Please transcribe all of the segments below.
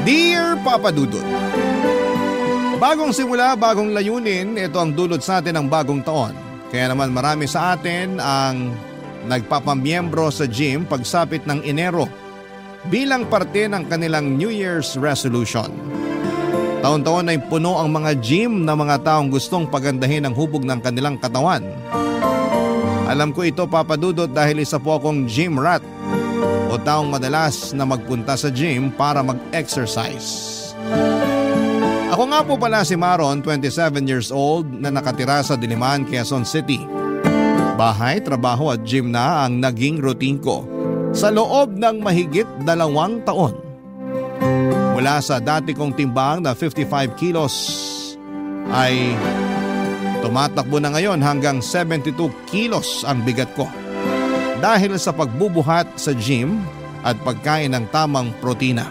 Dear Papa Dudut, bagong simula, bagong layunin, ito ang dulot sa atin ng bagong taon. Kaya naman marami sa atin ang nagpapamiyembro sa gym pagsapit ng Enero bilang parte ng kanilang New Year's resolution. Taon-taon ay puno ang mga gym na mga taong gustong pagandahin ang hubog ng kanilang katawan. Alam ko ito, Papa Dudut, dahil isa po akong gym rat o taong madalas na magpunta sa gym para mag-exercise. Ako nga po pala si Maron, 27 years old, na nakatira sa Diliman, Quezon City. Bahay, trabaho at gym na ang naging routine ko sa loob ng mahigit 2 taon. Mula sa dati kong timbang na 55 kilos ay tumatakbo na ngayon hanggang 72 kilos ang bigat ko. Dahil sa pagbubuhat sa gym at pagkain ng tamang protina.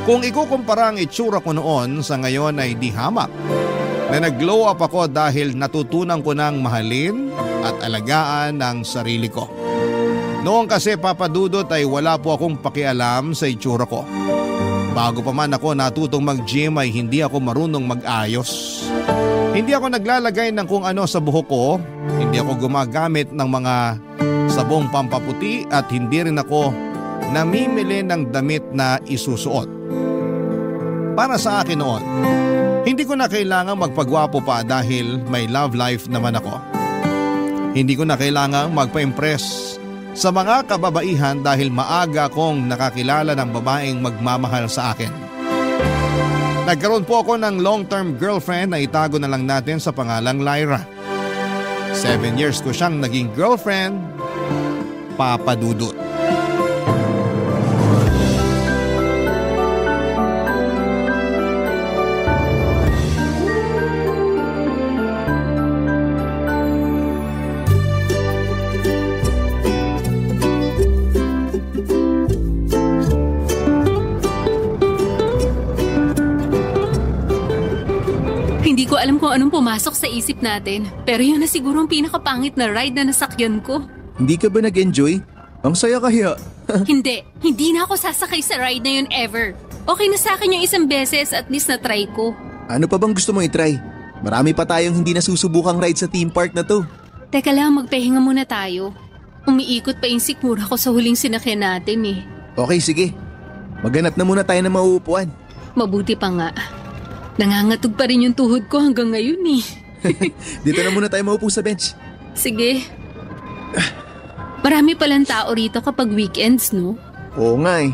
Kung ikukumpara ang itsura ko noon sa ngayon ay di hamak. Na nag-glow up ako dahil natutunan ko ng mahalin at alagaan ang sarili ko. Noon kasi, Papa Dudut, ay wala po akong pakialam sa itsura ko. Bago pa man ako natutong mag-gym ay hindi ako marunong mag-ayos. Hindi ako naglalagay ng kung ano sa buhok ko. Hindi ako gumagamit ng mga sabong pampaputi at hindi rin ako namimili ng damit na isusuot. Para sa akin noon, hindi ko na kailangang magpagwapo pa dahil may love life naman ako. Hindi ko na kailangang magpa-impress sa mga kababaihan dahil maaga akong nakakilala ng babaeng magmamahal sa akin. Nagkaroon po ako ng long-term girlfriend na itago na lang natin sa pangalang Lyra. 7 years ko siyang naging girlfriend, Papa Dudut. Hindi ko alam kung anong pumasok sa isip natin, pero yun na siguro ang pinakapangit na ride na nasakyan ko. Hindi ka ba nag-enjoy? Ang saya kaya. Hindi na ako sasakay sa ride na yun ever. Okay na sa akin yung isang beses, at least na-try ko. Ano pa bang gusto mo i-try? Marami pa tayong hindi nasusubukang ride sa theme park na to. Teka lang, magpahinga muna tayo. Umiikot pa yung sikmura ko sa huling sinakyan natin eh. Okay, sige. Maghanap na muna tayo ng mauupuan. Mabuti pa nga. Nangangatog pa rin yung tuhod ko hanggang ngayon eh. Dito na muna tayo maupo sa bench. Sige. Marami palang tao rito kapag weekends, no? Oo nga eh.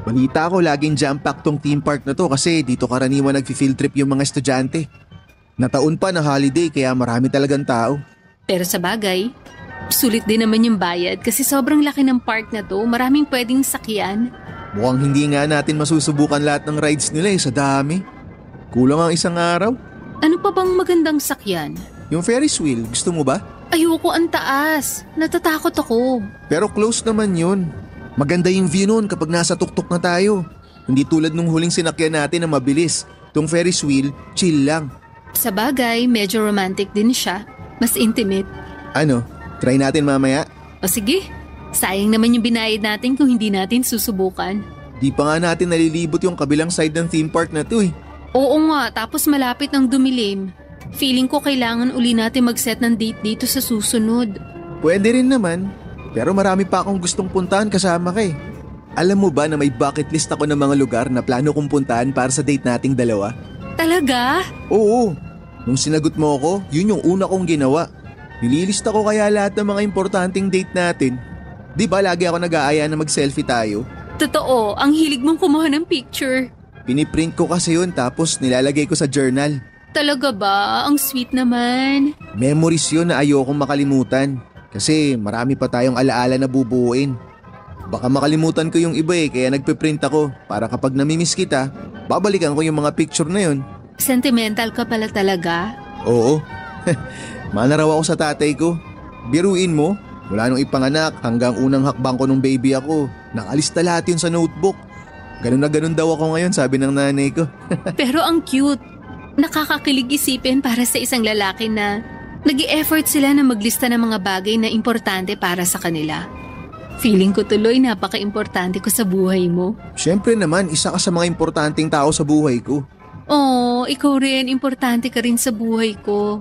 Balita ko laging jam-packed tong theme park na to kasi dito karaniwan nag-field trip yung mga estudyante. Nataon pa na holiday kaya marami talagang tao. Pero sa bagay, sulit din naman yung bayad kasi sobrang laki ng park na to. Maraming pwedeng sakyan. Mukhang hindi nga natin masusubukan lahat ng rides nila eh, sa dami. Kulang ang isang araw. Ano pa bang magandang sakyan? Yung Ferris wheel, gusto mo ba? Ayoko, ang taas. Natatakot ako. Pero close naman yun. Maganda yung view nun kapag nasa tuktok na tayo. Hindi tulad nung huling sinakyan natin na mabilis. Tong Ferris wheel, chill lang. Sa bagay, medyo romantic din siya. Mas intimate. Ano? Try natin mamaya? O sige. Sayang naman yung binayad natin kung hindi natin susubukan. Di pa nga natin nalilibot yung kabilang side ng theme park na to eh. Oo nga, tapos malapit ng dumilim. Feeling ko kailangan uli natin mag-set ng date dito sa susunod. Pwede rin naman, pero marami pa akong gustong puntahan kasama ka eh. Alam mo ba na may bucket list ako ng mga lugar na plano kong puntahan para sa date nating dalawa? Talaga? Oo, nung sinagot mo ako, yun yung una kong ginawa. Nililista ko kaya lahat ng mga importanteng date natin. Di ba lagi ako nag-aaya na mag-selfie tayo? Totoo, ang hilig mong kumuha ng picture. Piniprint ko kasi yun tapos nilalagay ko sa journal. Talaga ba? Ang sweet naman. Memories yun na ayokong makalimutan. Kasi marami pa tayong alaala na bubuuin. Baka makalimutan ko yung iba eh kaya nagpiprint ako para kapag namimiss kita, babalikan ko yung mga picture na yun. Sentimental ka pala talaga? Oo. Mana raw ako sa tatay ko. Biruin mo, mula nung ipanganak hanggang unang hakbang ko nung baby ako, nakalista lahat yun sa notebook. Ganun na ganun daw ako ngayon, sabi ng nanay ko. Pero ang cute. Nakakakilig isipin para sa isang lalaki na nag-i-effort sila na maglista ng mga bagay na importante para sa kanila. Feeling ko tuloy napaka-importante ko sa buhay mo. Siyempre naman, isa ka sa mga importanteng tao sa buhay ko. Oh, ikaw rin, importante ka rin sa buhay ko.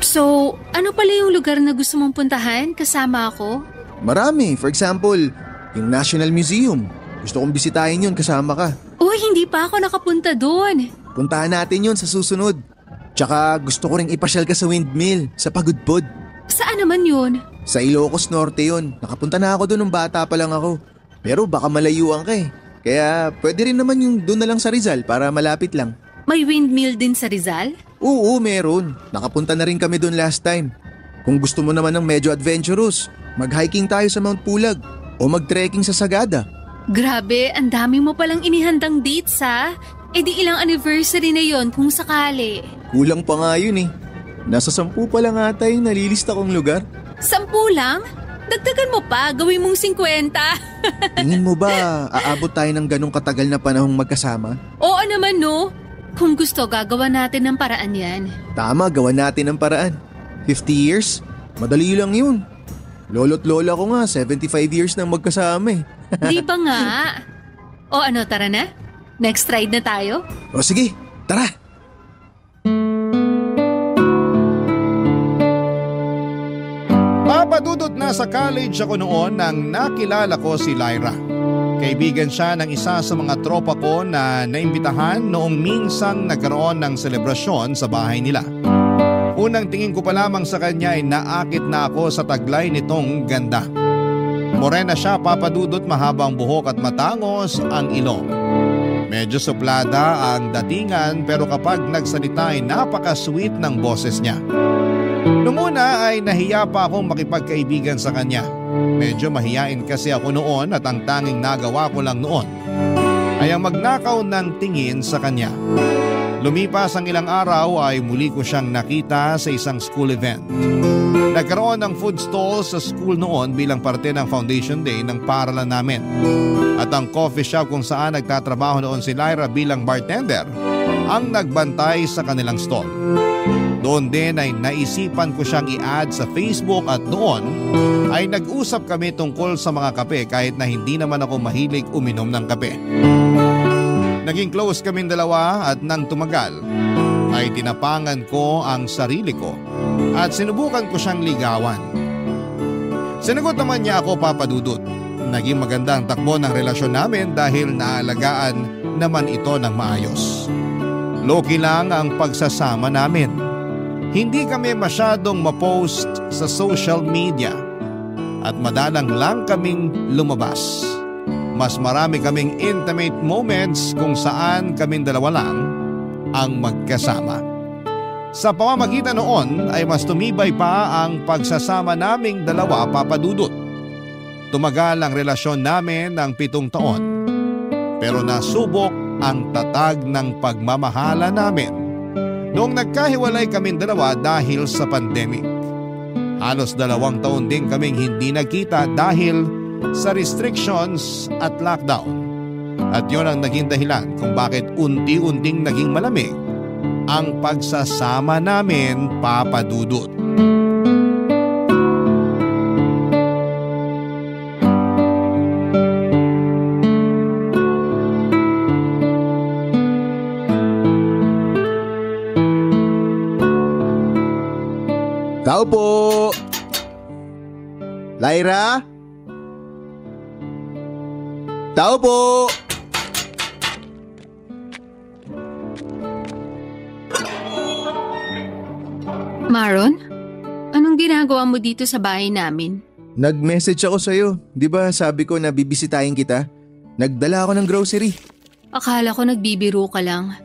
So, ano pala yung lugar na gusto mong puntahan kasama ako? Marami, for example, yung National Museum. Gusto kong bisitahin yun kasama ka. Uy, hindi pa ako nakapunta doon. Puntahan natin yun sa susunod. Tsaka gusto ko ring ipasyal ka sa windmill, sa Pagudpod. Saan naman yun? Sa Ilocos Norte yun. Nakapunta na ako doon nung bata pa lang ako. Pero baka malayuan ka eh. Kaya pwede rin naman yung doon na lang sa Rizal para malapit lang. May windmill din sa Rizal? Oo, meron. Nakapunta na rin kami doon last time. Kung gusto mo naman ng medyo adventurous, mag-hiking tayo sa Mount Pulag o mag-trekking sa Sagada. Grabe, ang dami mo palang inihandang dates ha? E di ilang anniversary na yon kung sakali. Kulang pa nga yun eh. Nasa 10 pa lang ata yung nalilista kong lugar. 10 lang? Dagdagan mo pa, gawin mong 50. Tingin mo ba aabot tayo ng ganong katagal na panahong magkasama? Oo naman no. Kung gusto, gagawa natin ng paraan yan. Tama, gawa natin ng paraan. 50 years? Madali lang yun. Lolo't lola ko nga, 75 years nang magkasama eh. Di ba nga? O ano, tara na? Next ride na tayo? O sige, tara! Papadudot na sa college ako noon nang nakilala ko si Lyra. Kaibigan siya ng isa sa mga tropa ko na naimbitahan noong minsang nagkaroon ng selebrasyon sa bahay nila. Unang tingin ko pa lamang sa kanya ay naakit na ako sa taglay nitong ganda. Morena siya, papadudot, mahabang buhok at matangos ang ilong. Medyo suplada ang datingan pero kapag nagsalita ay napaka-sweet ng boses niya. Noong una ay nahiya pa akong makipagkaibigan sa kanya. Medyo mahiyain kasi ako noon at ang tanging nagawa ko lang noon ay ang magnakaw ng tingin sa kanya. Lumipas ang ilang araw ay muli ko siyang nakita sa isang school event. Nagkaroon ng food stall sa school noon bilang parte ng Foundation Day ng paaralan namin. At ang coffee shop kung saan nagtatrabaho noon si Lyra bilang bartender ang nagbantay sa kanilang stall. Doon din ay naisipan ko siyang i-add sa Facebook at doon ay nag-usap kami tungkol sa mga kape kahit na hindi naman ako mahilig uminom ng kape. Naging close kaming dalawa at nang tumagal ay tinapangan ko ang sarili ko at sinubukan ko siyang ligawan. Sinagot naman niya ako, papadudot. Naging maganda ang takbo ng relasyon namin dahil naalagaan naman ito ng maayos. Low-key lang ang pagsasama namin. Hindi kami masyadong mapost sa social media at madalang lang kaming lumabas. Mas marami kaming intimate moments kung saan kaming dalawa lang ang magkasama. Sa pamamagitan noon ay mas tumibay pa ang pagsasama naming dalawa, papadudot. Tumagal ang relasyon namin ng 7 taon. Pero nasubok ang tatag ng pagmamahala namin noong nagkahiwalay kaming dalawa dahil sa pandemic. Halos 2 taon din kaming hindi nagkita dahil sa restrictions at lockdown. At yun ang naging dahilan kung bakit unti-unting naging malamig ang pagsasama namin, papadudot. Tao po! Lyra? Tao po! Maron? Anong ginagawa mo dito sa bahay namin? Nag-message ako sa'yo. Di ba sabi ko na bibisitahin kita? Nagdala ako ng grocery. Akala ko nagbibiro ka lang.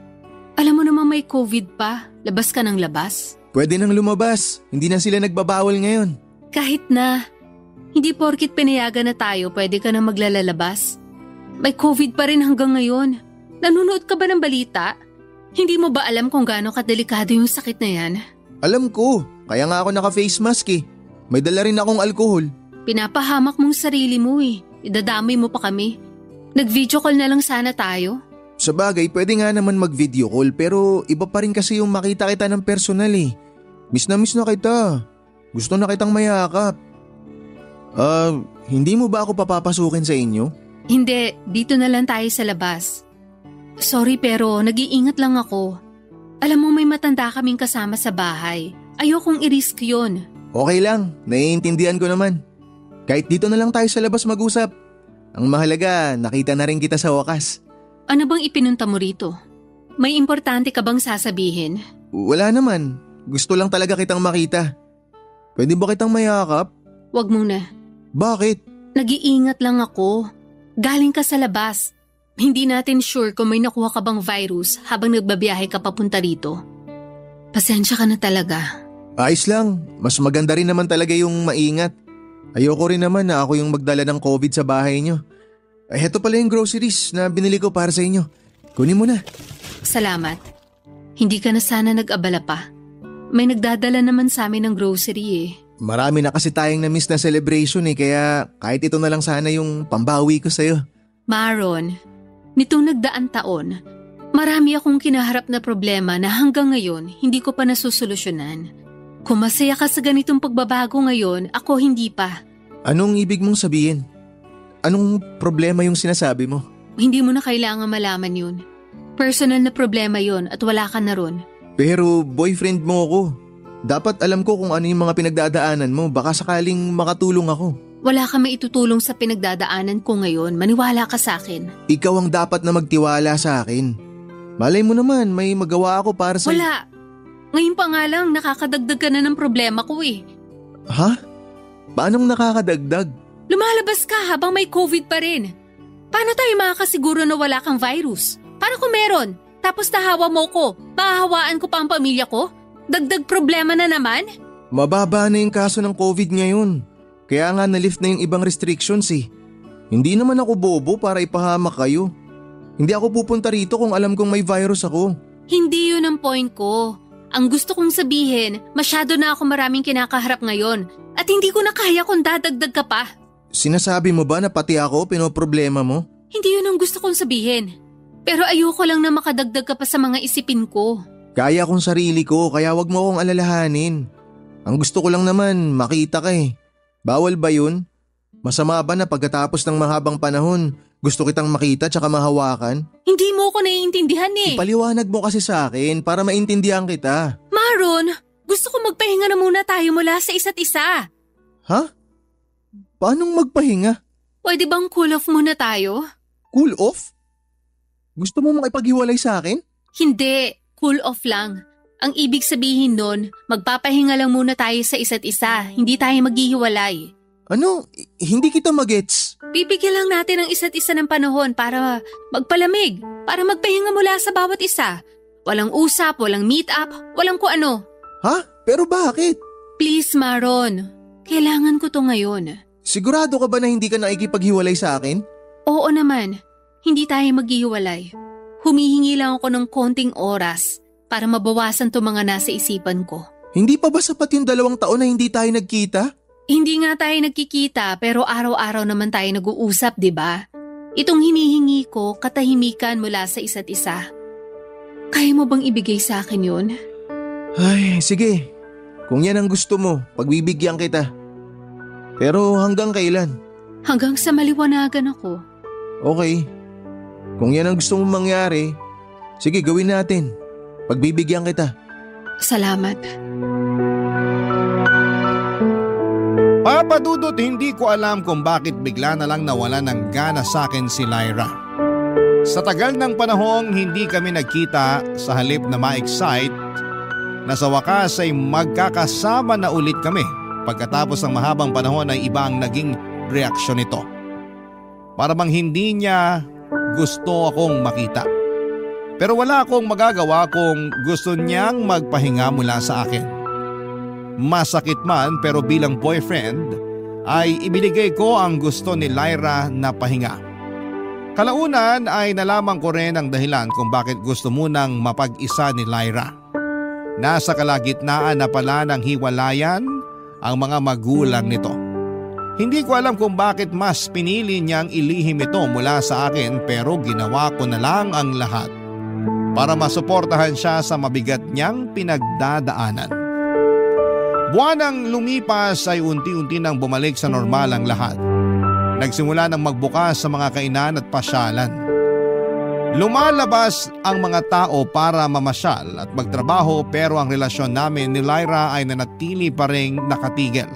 Alam mo naman may COVID pa. Labas ka ng labas. Pwede nang lumabas. Hindi na sila nagbabawal ngayon. Kahit na. Hindi porkit pinayagan na tayo, pwede ka na maglalabas. May COVID pa rin hanggang ngayon. Nanonood ka ba ng balita? Hindi mo ba alam kung gaano kadelikado yung sakit na yan? Alam ko. Kaya nga ako naka-face mask eh. May dala rin akong alkohol. Pinapahamak mong sarili mo eh. Idadamay mo pa kami. Nag-video call na lang sana tayo. Sa bagay, pwede nga naman mag-video call pero iba pa rin kasi yung makita kita ng personal eh. Miss na kita. Gusto na kitang mayakap. Hindi mo ba ako papapasukin sa inyo? Hindi, dito na lang tayo sa labas. Sorry pero nag-iingat lang ako. Alam mo may matanda kaming kasama sa bahay. Ayokong i-risk yun. Okay lang, naiintindihan ko naman. Kahit dito na lang tayo sa labas mag-usap. Ang mahalaga, nakita na rin kita sa wakas. Ano bang ipinunta mo rito? May importante ka bang sasabihin? Wala naman. Gusto lang talaga kitang makita. Pwede ba kitang mayakap? Wag muna. Bakit? Nag-iingat lang ako. Galing ka sa labas. Hindi natin sure kung may nakuha ka bang virus habang nagbabiyahe ka papunta rito. Pasensya ka na talaga. Ayos lang. Mas maganda rin naman talaga yung maingat. Ayoko rin naman na ako yung magdala ng COVID sa bahay nyo. Ay, heto pala yung groceries na binili ko para sa inyo. Kunin mo na. Salamat. Hindi ka na sana nag-abala pa. May nagdadala naman sa amin ng grocery eh. Marami na kasi tayong na-miss na celebration kaya kahit ito na lang sana yung pambawi ko sa'yo. Maron, nitong nagdaang taon, marami akong kinaharap na problema na hanggang ngayon hindi ko pa nasusolusyonan. Kung masaya ka sa ganitong pagbabago ngayon, ako hindi pa. Anong ibig mong sabihin? Anong problema yung sinasabi mo? Hindi mo na kailangan malaman yun. Personal na problema yun at wala ka na ron. Pero boyfriend mo ako. Dapat alam ko kung ano yung mga pinagdadaanan mo. Baka sakaling makatulong ako. Wala ka maitutulong sa pinagdadaanan ko ngayon. Maniwala ka sa akin. Ikaw ang dapat na magtiwala sa akin. Malay mo naman, may magawa ako para sa... Wala. Ngayon pa nga lang, nakakadagdag ka na ng problema ko eh. Ha? Paanong nakakadagdag? Lumalabas ka habang may COVID pa rin. Paano tayo makakasiguro na wala kang virus? Paano kung meron? Tapos nahawa mo ko, mahahawaan ko pa ang pamilya ko? Dagdag problema na naman? Mababa na yung kaso ng COVID ngayon. Kaya nga na-lift na yung ibang restrictions eh. Hindi naman ako bobo para ipahamak kayo. Hindi ako pupunta rito kung alam kong may virus ako. Hindi yun ang point ko. Ang gusto kong sabihin, masyado na ako maraming kinakaharap ngayon at hindi ko na kaya kung dadagdag ka pa. Sinasabi mo ba na pati ako pinoproblema mo? Hindi yun ang gusto kong sabihin. Pero ayoko lang na makadagdag ka pa sa mga isipin ko. Kaya kong sarili ko kaya wag mo akong alalahanin. Ang gusto ko lang naman makita ka eh. Bawal ba yun? Masama ba na pagkatapos ng mahabang panahon gusto kitang makita tsaka mahawakan? Hindi mo ko naiintindihan eh. Ipaliwanag mo kasi sa akin para maintindihan kita. Maron, gusto ko magpahinga na muna tayo mula sa isa't isa. Ha? Paanong magpahinga? Pwede bang cool off muna tayo? Cool off? Gusto mo makipaghiwalay sa akin? Hindi, cool off lang. Ang ibig sabihin nun, magpapahinga lang muna tayo sa isa't isa, hindi tayo maghihiwalay. Ano? Hindi kita magets. Bibigyan lang natin ang isa't isa ng panahon para magpalamig, para magpahinga mula sa bawat isa. Walang usap, walang meet up, walang kung ano. Ha? Pero bakit? Please Maron, kailangan ko to ngayon. Sigurado ka ba na hindi ka nakikipaghiwalay sa akin? Oo naman, hindi tayo maghihiwalay. Humihingi lang ako ng konting oras para mabawasan to mga nasa isipan ko. Hindi pa ba sapat yung 2 taon na hindi tayo nagkita? Hindi nga tayo nagkikita pero araw-araw naman tayo nag-uusap, di ba? Itong hinihingi ko, katahimikan mula sa isa't isa. Kaya mo bang ibigay sa akin yun? Ay, sige. Kung yan ang gusto mo, pagbibigyan kita. Pero hanggang kailan? Hanggang sa maliwanagan ako. Okay. Kung yan ang gusto mong mangyari, sige gawin natin. Pagbibigyan kita. Salamat. Papa Dudut, hindi ko alam kung bakit bigla na lang nawala ng gana sa akin si Lyra. Sa tagal ng panahong hindi kami nagkita, sa halip na ma-excite, na sa wakas ay magkakasama na ulit kami. Pagkatapos ng mahabang panahon ay iba ang naging reaksyon nito. Para bang hindi niya gusto akong makita. Pero wala akong magagawa kung gusto niyang magpahinga mula sa akin. Masakit man pero bilang boyfriend ay ibinigay ko ang gusto ni Lyra na pahinga. Kalaunan ay nalaman ko rin ang dahilan kung bakit gusto munang mapag-isa ni Lyra. Nasa kalagitnaan na pala ng hiwalayan ang mga magulang nito. Hindi ko alam kung bakit mas pinili niyang ilihim ito mula sa akin pero ginawa ko na lang ang lahat para masuportahan siya sa mabigat niyang pinagdadaanan. Buwan ang lumipas ay unti-unti nang bumalik sa normal ang lahat. Nagsimula ng magbukas sa mga kainan at pasyalan. Lumalabas ang mga tao para mamasyal at magtrabaho pero ang relasyon namin ni Lyra ay nanatili pa ring nakatigil.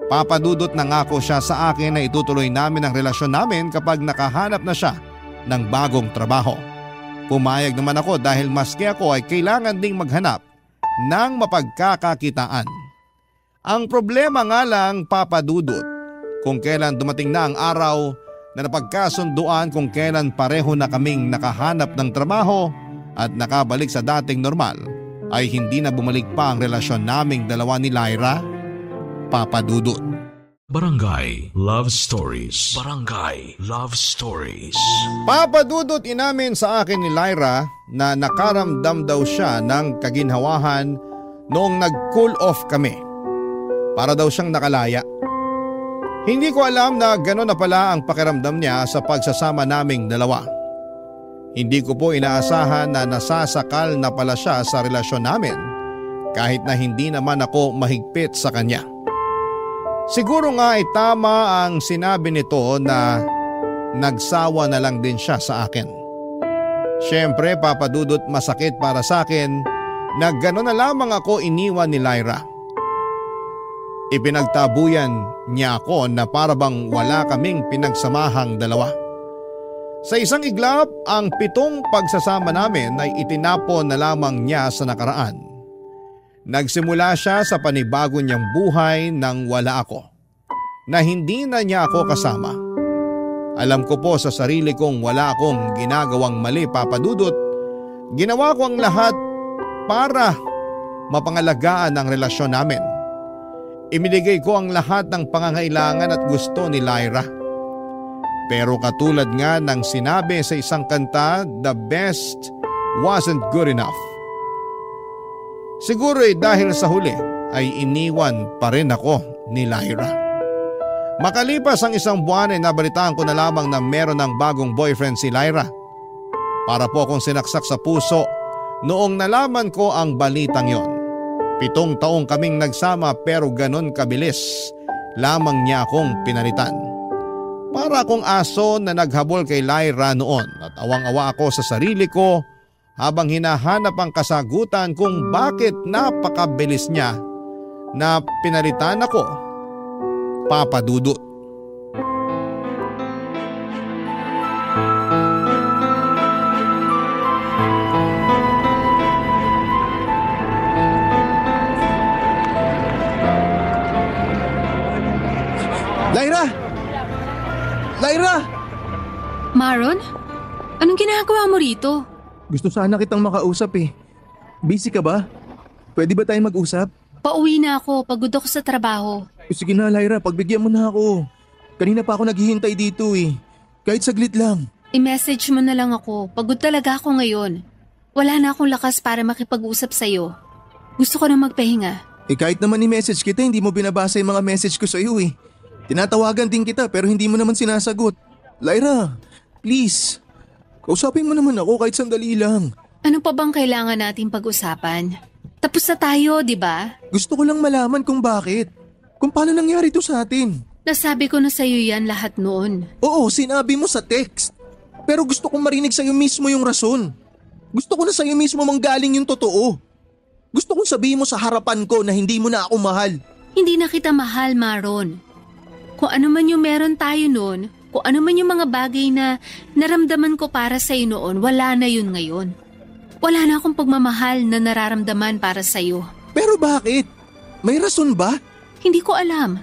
Papadudot nangako siya sa akin na itutuloy namin ang relasyon namin kapag nakahanap na siya ng bagong trabaho. Pumayag naman ako dahil maski ako ay kailangan ding maghanap ng mapagkakakitaan. Ang problema nga lang, Papadudot, kung kailan dumating na ang araw na napagkasunduan kung kailan pareho na kaming nakahanap ng trabaho at nakabalik sa dating normal, ay hindi na bumalik pa ang relasyon naming dalawa ni Lyra, Papadudot. Barangay Love Stories. Barangay Love Stories. Papadudot, inamin sa akin ni Lyra na nakaramdam daw siya ng kaginhawahan noong nag-cool off kami. Para daw siyang nakalaya. Hindi ko alam na gano'n na pala ang pakiramdam niya sa pagsasama naming dalawa. Hindi ko po inaasahan na nasasakal na pala siya sa relasyon namin kahit na hindi naman ako mahigpit sa kanya. Siguro nga ay tama ang sinabi nito na nagsawa na lang din siya sa akin. Siyempre, Papadudot, masakit para sa akin na gano'n na lamang ako iniwan ni Lyra. Ipinagtabuyan niya ako na parabang wala kaming pinagsamahang dalawa. Sa isang iglap, ang 7 pagsasama namin ay itinapon na lamang niya sa nakaraan. Nagsimula siya sa panibago niyang buhay nang wala ako, na hindi na niya ako kasama. Alam ko po sa sarili kong wala akong ginagawang mali, Papadudot. Ginawa ko ang lahat para mapangalagaan ang relasyon namin. Iminigay ko ang lahat ng pangangailangan at gusto ni Lyra. Pero katulad nga ng sinabi sa isang kanta, the best wasn't good enough. Siguro dahil sa huli ay iniwan pa rin ako ni Lyra. Makalipas ang isang buwan ay nabalitaan ko na lamang na meron ng bagong boyfriend si Lyra. Para po akong sinaksak sa puso noong nalaman ko ang balitang yon. 7 taong kaming nagsama pero ganon kabilis lamang niya akong pinalitan. Para akong aso na naghabol kay Lyra noon at awang-awa ako sa sarili ko habang hinahanap ang kasagutan kung bakit napakabilis niya na pinalitan ako, Papadudot. Lyra! Lyra! Maron? Anong ginagawa mo rito? Gusto sana kitang makausap eh. Busy ka ba? Pwede ba tayong mag-usap? Pauwi na ako. Pagod ako sa trabaho. Sige na Lyra, pagbigyan mo na ako. Kanina pa ako naghihintay dito eh. Kahit saglit lang. I-message mo na lang ako. Pagod talaga ako ngayon. Wala na akong lakas para makipag-usap sa'yo. Gusto ko na magpahinga. Kahit naman i-message kita, hindi mo binabasa yung mga message ko sa'yo eh. Tinatawagan din kita pero hindi mo naman sinasagot. Lyra, please. Kausapin mo naman ako kahit sandali lang. Ano pa bang kailangan natin pag-usapan? Tapos na tayo, di ba? Gusto ko lang malaman kung bakit. Kung paano nangyari to sa atin. Nasabi ko na sa'yo yan lahat noon. Oo, sinabi mo sa text. Pero gusto kong marinig sa'yo mismo yung rason. Gusto ko na sa'yo mismo manggaling yung totoo. Gusto kong sabihin mo sa harapan ko na hindi mo na ako mahal. Hindi na kita mahal, Maron. Kung ano man yung meron tayo noon, kung ano man yung mga bagay na naramdaman ko para sa'yo noon, wala na yun ngayon. Wala na akong pagmamahal na nararamdaman para sa'yo. Pero bakit? May rason ba? Hindi ko alam.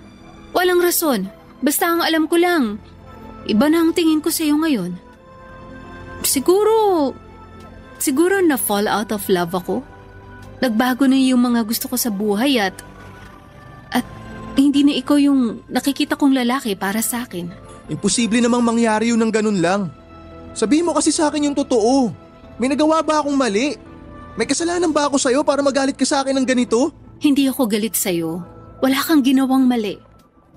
Walang rason. Basta ang alam ko lang, iba na ang tingin ko sa'yo ngayon. Siguro na fall out of love ako. Nagbago na yung mga gusto ko sa buhay at hindi na ikaw yung nakikita kong lalaki para sa akin. Imposible namang mangyari yun ng ganun lang. Sabihin mo kasi sa akin yung totoo. May nagawa ba akong mali? May kasalanan ba ako sa'yo para magalit ka sa akin ng ganito? Hindi ako galit sa'yo. Wala kang ginawang mali.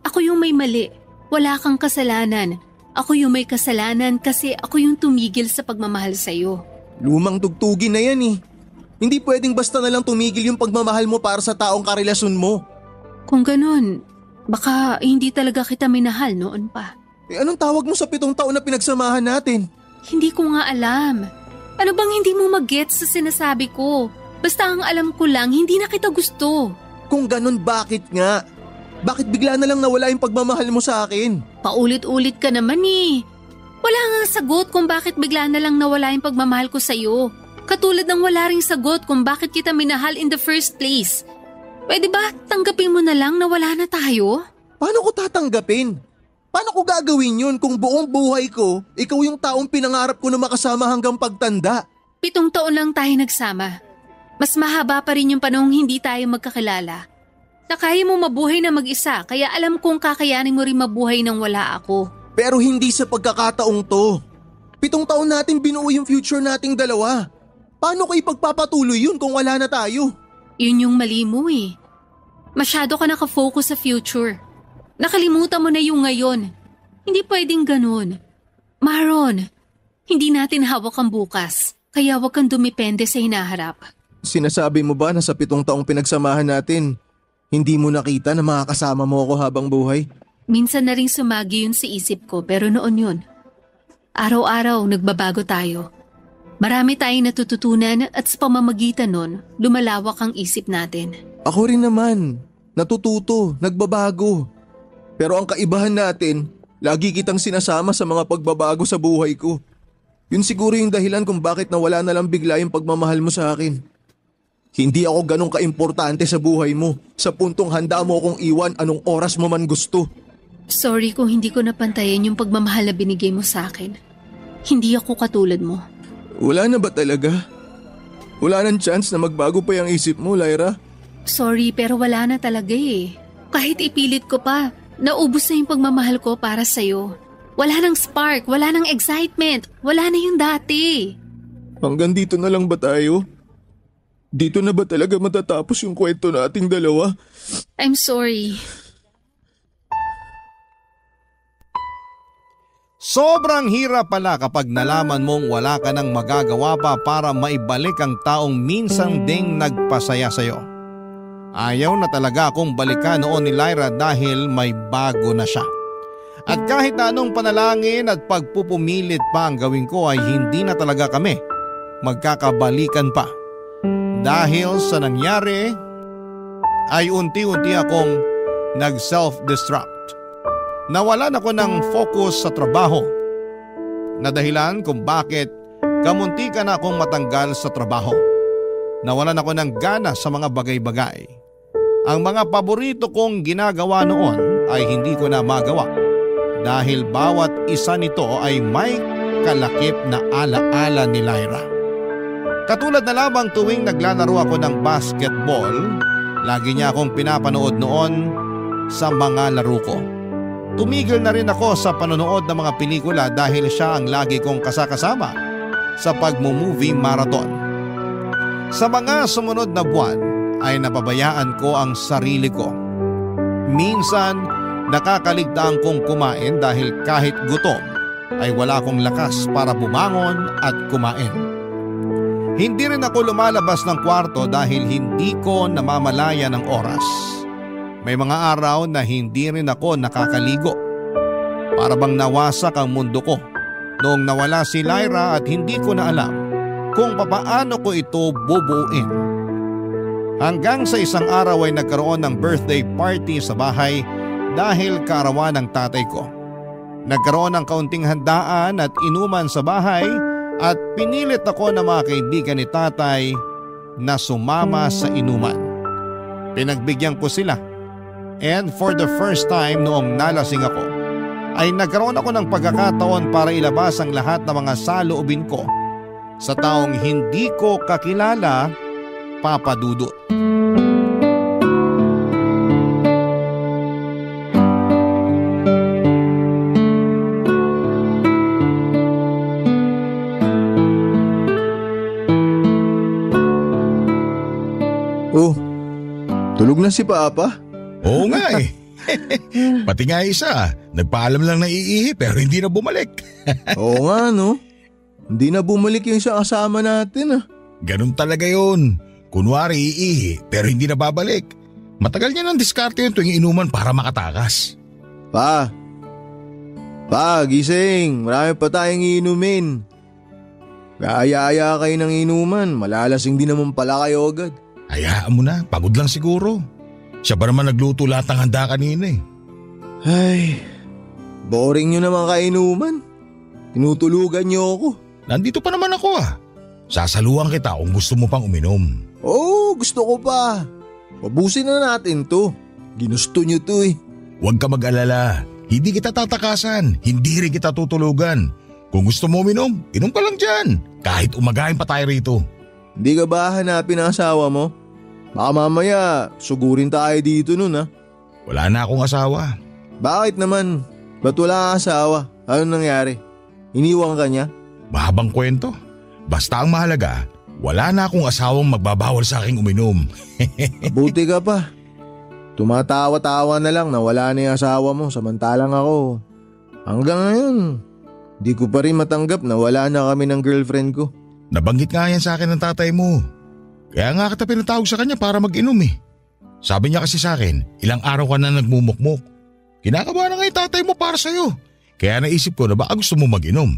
Ako yung may mali. Wala kang kasalanan. Ako yung may kasalanan kasi ako yung tumigil sa pagmamahal sa'yo. Lumang tugtugin na yan eh. Hindi pwedeng basta na lang tumigil yung pagmamahal mo para sa taong karelasyon mo. Kung ganun, Baka hindi talaga kita minahal noon pa. Anong tawag mo sa 7 taon na pinagsamahan natin? Hindi ko nga alam. Ano bang hindi mo mag-gets sa sinasabi ko? Basta ang alam ko lang, hindi na kita gusto. Kung ganun, bakit nga? Bakit bigla na lang nawala yung pagmamahal mo sa akin? Paulit-ulit ka naman eh. Wala nga sagot kung bakit bigla na lang nawala yung pagmamahal ko sa'yo. Katulad ng wala ring sagot kung bakit kita minahal in the first place. Pwede ba tanggapin mo na lang na wala na tayo? Paano ko tatanggapin? Paano ko gagawin yun kung buong buhay ko, ikaw yung taong pinangarap ko na makasama hanggang pagtanda? 7 taon lang tayo nagsama. Mas mahaba pa rin yung panahong hindi tayo magkakilala. Na kaya mo mabuhay na mag-isa, kaya alam kong kakayanin mo rin mabuhay nang wala ako. Pero hindi sa pagkakataong to. 7 taon natin binuo yung future nating dalawa. Paano ko ipagpapatuloy yun kung wala na tayo? Yun yung mali mo eh. Masyado ka nakafocus sa future. Nakalimutan mo na yung ngayon. Hindi pwedeng ganun. Maron, hindi natin hawak ang bukas. Kaya wag kang dumepende sa hinaharap. Sinasabi mo ba na sa 7 taong pinagsamahan natin, hindi mo nakita na makakasama mo ako habang buhay? Minsan na rin sumagi yun sa isip ko pero noon yun. Araw-araw nagbabago tayo. Marami tayong natututunan at sa pamamagitan nun, lumalawak ang isip natin. Ako rin naman. Natututo, nagbabago. Pero ang kaibahan natin, lagi kitang sinasama sa mga pagbabago sa buhay ko. Yun siguro yung dahilan kung bakit nawala na lang bigla yung pagmamahal mo sa akin. Hindi ako ganun kaimportante sa buhay mo, sa puntong handa mo akong iwan anong oras mo man gusto. Sorry kung hindi ko napantayan yung pagmamahal na binigay mo sa akin. Hindi ako katulad mo. Wala na ba talaga? Wala nang chance na magbago pa yung isip mo, Lyra? Sorry pero wala na talaga eh. Kahit ipilit ko pa, naubos na yung pagmamahal ko para sa'yo. Wala nang spark, wala nang excitement, wala na yung dati. Hanggang dito na lang ba tayo? Dito na ba talaga matatapos yung kwento nating dalawa? I'm sorry. Sobrang hirap pala kapag nalaman mong wala ka nang magagawa pa para maibalik ang taong minsan ding nagpasaya sa'yo. Ayaw na talaga akong balikan noon ni Lyra dahil may bago na siya. At kahit na anong panalangin at pagpupumilit pa ang gawin ko ay hindi na talaga kami magkakabalikan pa. Dahil sa nangyari ay unti-unti akong nag-self-destruct. Nawalan ako ng focus sa trabaho na dahilan kung bakit kamunti na akong matanggal sa trabaho. Nawalan ako ng gana sa mga bagay-bagay. Ang mga paborito kong ginagawa noon ay hindi ko na magawa dahil bawat isa nito ay may kalakip na ala-ala ni Lyra. Katulad na lamang tuwing naglalaro ako ng basketball, lagi niya akong pinapanood noon sa mga laro ko. Tumigil na rin ako sa panonood ng mga pelikula dahil siya ang lagi kong kasakasama sa pagmo-movie marathon. Sa mga sumunod na buwan ay napabayaan ko ang sarili ko. Minsan nakakaligtaan kong kumain dahil kahit gutom ay wala akong lakas para bumangon at kumain. Hindi rin ako lumalabas ng kwarto dahil hindi ko namamalaya ng oras. May mga araw na hindi rin ako nakakaligo. Para bang nawasak ang mundo ko noong nawala si Lyra at hindi ko na alam kung papaano ko ito bubuuin. Hanggang sa isang araw ay nagkaroon ng birthday party sa bahay dahil kaarawan ng tatay ko. Nagkaroon ng kaunting handaan at inuman sa bahay at pinilit ako ng mga kaibigan ni tatay na sumama sa inuman. Pinagbigyan ko sila. And for the first time noong nalasing ako, ay nagkaroon ako ng pagkakataon para ilabas ang lahat ng mga saloobin ko sa taong hindi ko kakilala, Papa Dudut. Oh, tulog na si Papa? Oo nga eh. Pati nga isa, nagpaalam lang na iihi pero hindi na bumalik. Oo nga no, hindi na bumalik yung isa kasama natin ah. Ganun talaga yun. Kunwari iihi pero hindi na babalik. Matagal niya ng diskarte yung tuwing inuman para makatakas. Pa, gising. Marami pa tayong iinumin. Kaya kayo ng inuman, malalasing din naman pala kayo agad. Hayaan mo na, pagod lang siguro. Siya ba naman nagluto lahat ng handa kanina eh. Ay, boring nyo naman kainuman. Tinutulugan nyo ako. Nandito pa naman ako ah. Sasaluhan kita kung gusto mo pang uminom. Oo, gusto ko pa. Pabusin na natin to. Ginusto nyo to eh. Huwag ka mag-alala. Hindi kita tatakasan. Hindi rin kita tutulugan. Kung gusto mo uminom, inom ka lang dyan. Kahit umagahin pa tayo rito. Hindi ka ba hanapin ang asawa mo? Baka mamaya sugurin tayo dito nun ha. Wala na akong asawa. Bakit naman? Ba't wala kang asawa? Anong nangyari? Iniwan ka niya? Mahabang kwento. Basta ang mahalaga, wala na akong asawang magbabawal sa aking uminom. Buti ka pa. Tumatawa-tawa na lang na wala na yung asawa mo samantalang ako. Hanggang ngayon, di ko pa rin matanggap na wala na kami ng girlfriend ko. Nabanggit nga yan sa akin ng tatay mo. Kaya nga kita pinatawag sa kanya para mag-inom eh. Sabi niya kasi sa akin, ilang araw ka na nagmumukmok. Kinakabahan na nga yung tatay mo para sa'yo. Kaya naisip ko na baka gusto mo mag-inom.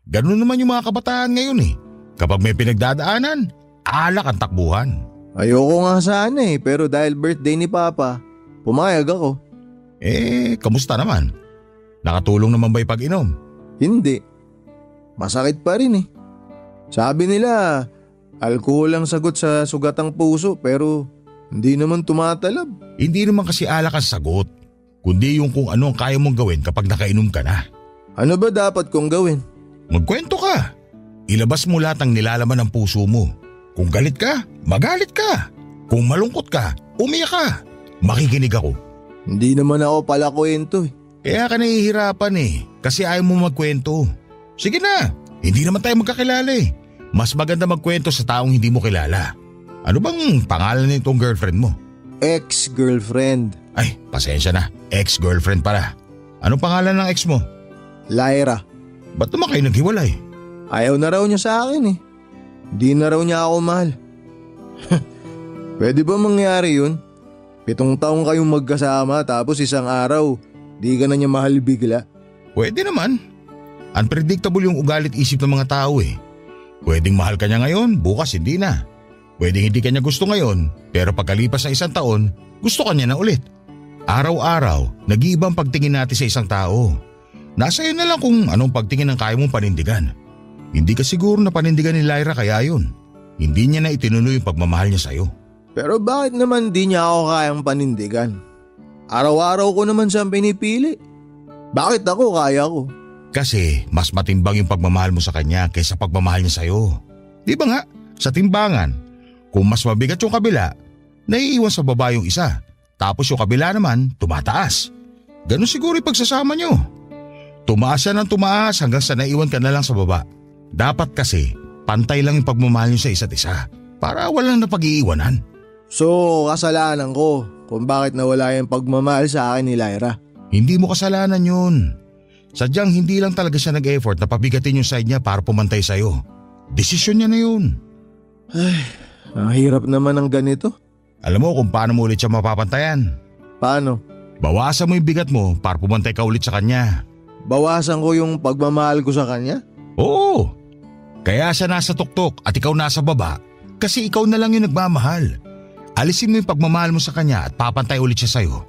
Ganun naman yung mga kabataan ngayon eh. Kapag may pinagdadaanan, alak ang takbuhan. Ayoko nga sana eh, pero dahil birthday ni Papa, pumayag ako. Kamusta naman? Nakatulong naman ba yung pag-inom? Hindi. Masakit pa rin eh. Sabi nila, alkohol ang sagot sa sugatang puso pero hindi naman tumatalab. Hindi naman kasi alak ang sagot, kundi yung kung ano ang kaya mong gawin kapag nakainom ka na. Ano ba dapat kong gawin? Magkwento ka. Ilabas mo lahat ng nilalaman ng puso mo. Kung galit ka, magalit ka. Kung malungkot ka, umiyak ka. Makikinig ako. Hindi naman ako pala kwento eh. Kaya ka nahihirapan eh, kasi ayaw mo magkwento. Sige na, hindi naman tayo magkakilala eh. Mas maganda magkwento sa taong hindi mo kilala. Ano bang pangalan nitong girlfriend mo? Ex-girlfriend. Ay, pasensya na. Ex-girlfriend pala. Anong pangalan ng ex mo? Lyra. Ba't naman kayo naghiwalay? Ayaw na raw niya sa akin eh. Di na raw niya ako mahal. Pwede ba mangyari yun? 7 taong kayong magkasama tapos isang araw, di ka na niya mahal bigla? Pwede naman. Unpredictable yung ugalit isip ng mga tao eh. Pwedeng mahal ka niya ngayon, bukas hindi na. Pwedeng hindi ka niya gusto ngayon, pero pagkalipas ng 1 taon, gusto ka niya na ulit. Araw-araw, nag-iibang pagtingin natin sa isang tao. Nasa iyo na lang kung anong pagtingin ang kaya mong panindigan. Hindi ka siguro na panindigan ni Lyra kaya yun. Hindi niya na itinuloy yung pagmamahal niya sa'yo. Pero bakit naman di niya ako kayang panindigan? Araw-araw ko naman siyang pinipili. Bakit ako kaya ko? Kasi mas matimbang yung pagmamahal mo sa kanya kaysa pagmamahal niya sa'yo. Di ba nga? Sa timbangan, kung mas mabigat yung kabila, naiiwan sa baba yung isa. Tapos yung kabila naman, tumataas. Ganun siguro yung pagsasama nyo. Tumaas siya ng tumaas hanggang sa naiwan ka na lang sa baba. Dapat kasi, pantay lang yung pagmamahal nyo sa isa't isa para walang napag-iiwanan. So, kasalanan ko kung bakit nawala yung pagmamahal sa akin ni Lyra. Hindi mo kasalanan yun. Sadyang hindi lang talaga siya nag-effort na pabigatin yung side niya para pumantay sa'yo. Desisyon niya na yun. Ay, ang hirap naman ng ganito. Alam mo kung paano mo ulit siya mapapantayan. Paano? Bawasan mo yung bigat mo para pumantay ka ulit sa kanya. Bawasan ko yung pagmamahal ko sa kanya? Oo. Kaya siya nasa tuktok at ikaw nasa baba kasi ikaw na lang yung nagmamahal. Alisin mo yung pagmamahal mo sa kanya at papantay ulit siya sa'yo.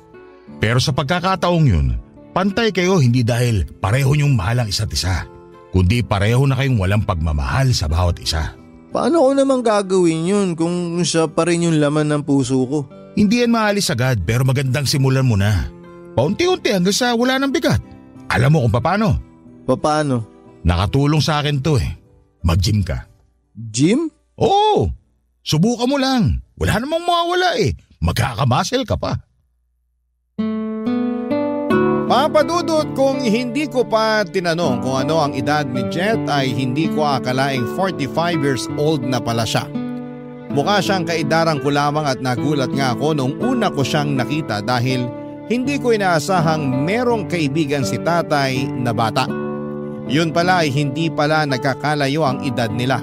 Pero sa pagkakataong yun, pantay kayo hindi dahil pareho niyong mahal ang isa't isa, kundi pareho na kayong walang pagmamahal sa bawat isa. Paano ko naman gagawin yun kung siya pa rin yung laman ng puso ko? Hindi yan maalis agad pero magandang simulan mo na. Paunti-unti hanggang sa wala ng bigat. Alam mo kung paano? Paano? Nakatulong sa akin to eh. Mag-gym ka. Gym? Oo. Subukan mo lang. Wala namang mawawala eh. Magkakamuscle ka pa. Papadudot, kung hindi ko pa tinanong kung ano ang edad ni Jet ay hindi ko akalaing 45 years old na pala siya. Mukha siyang kaidarang ko lamang at nagulat nga ako nung una ko siyang nakita dahil hindi ko inaasahang merong kaibigan si tatay na bata. Yun pala ay hindi pala nagkakalayo ang edad nila.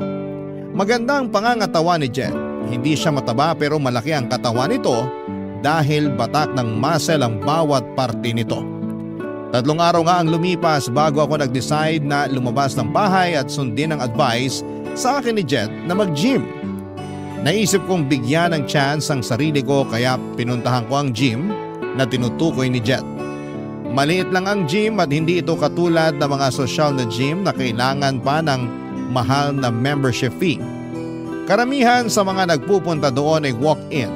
Maganda ang pangangatawan ni Jet. Hindi siya mataba pero malaki ang katawan nito dahil batak ng muscle ang bawat parte nito. 3 araw nga ang lumipas bago ako nag-decide na lumabas ng bahay at sundin ang advice sa akin ni Jet na mag-gym. Naisip kong bigyan ng chance ang sarili ko kaya pinuntahan ko ang gym na tinutukoy ni Jet. Maliit lang ang gym at hindi ito katulad ng mga social na gym na kailangan pa ng mahal na membership fee. Karamihan sa mga nagpupunta doon ay walk-in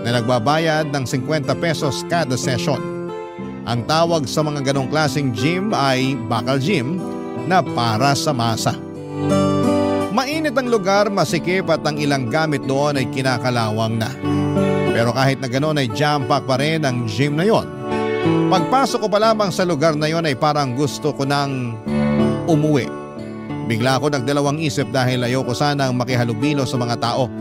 na nagbabayad ng 50 pesos kada session. Ang tawag sa mga ganong klaseng gym ay bakal gym na para sa masa. Mainit ang lugar, masikip at ang ilang gamit doon ay kinakalawang na. Pero kahit na ganoon ay jam-pack pa rin ang gym na yon. Pagpasok ko pa lamang sa lugar na yon ay parang gusto ko nang umuwi. Bigla ako nagdalawang isip dahil ayoko sanang makihalubilo sa mga tao.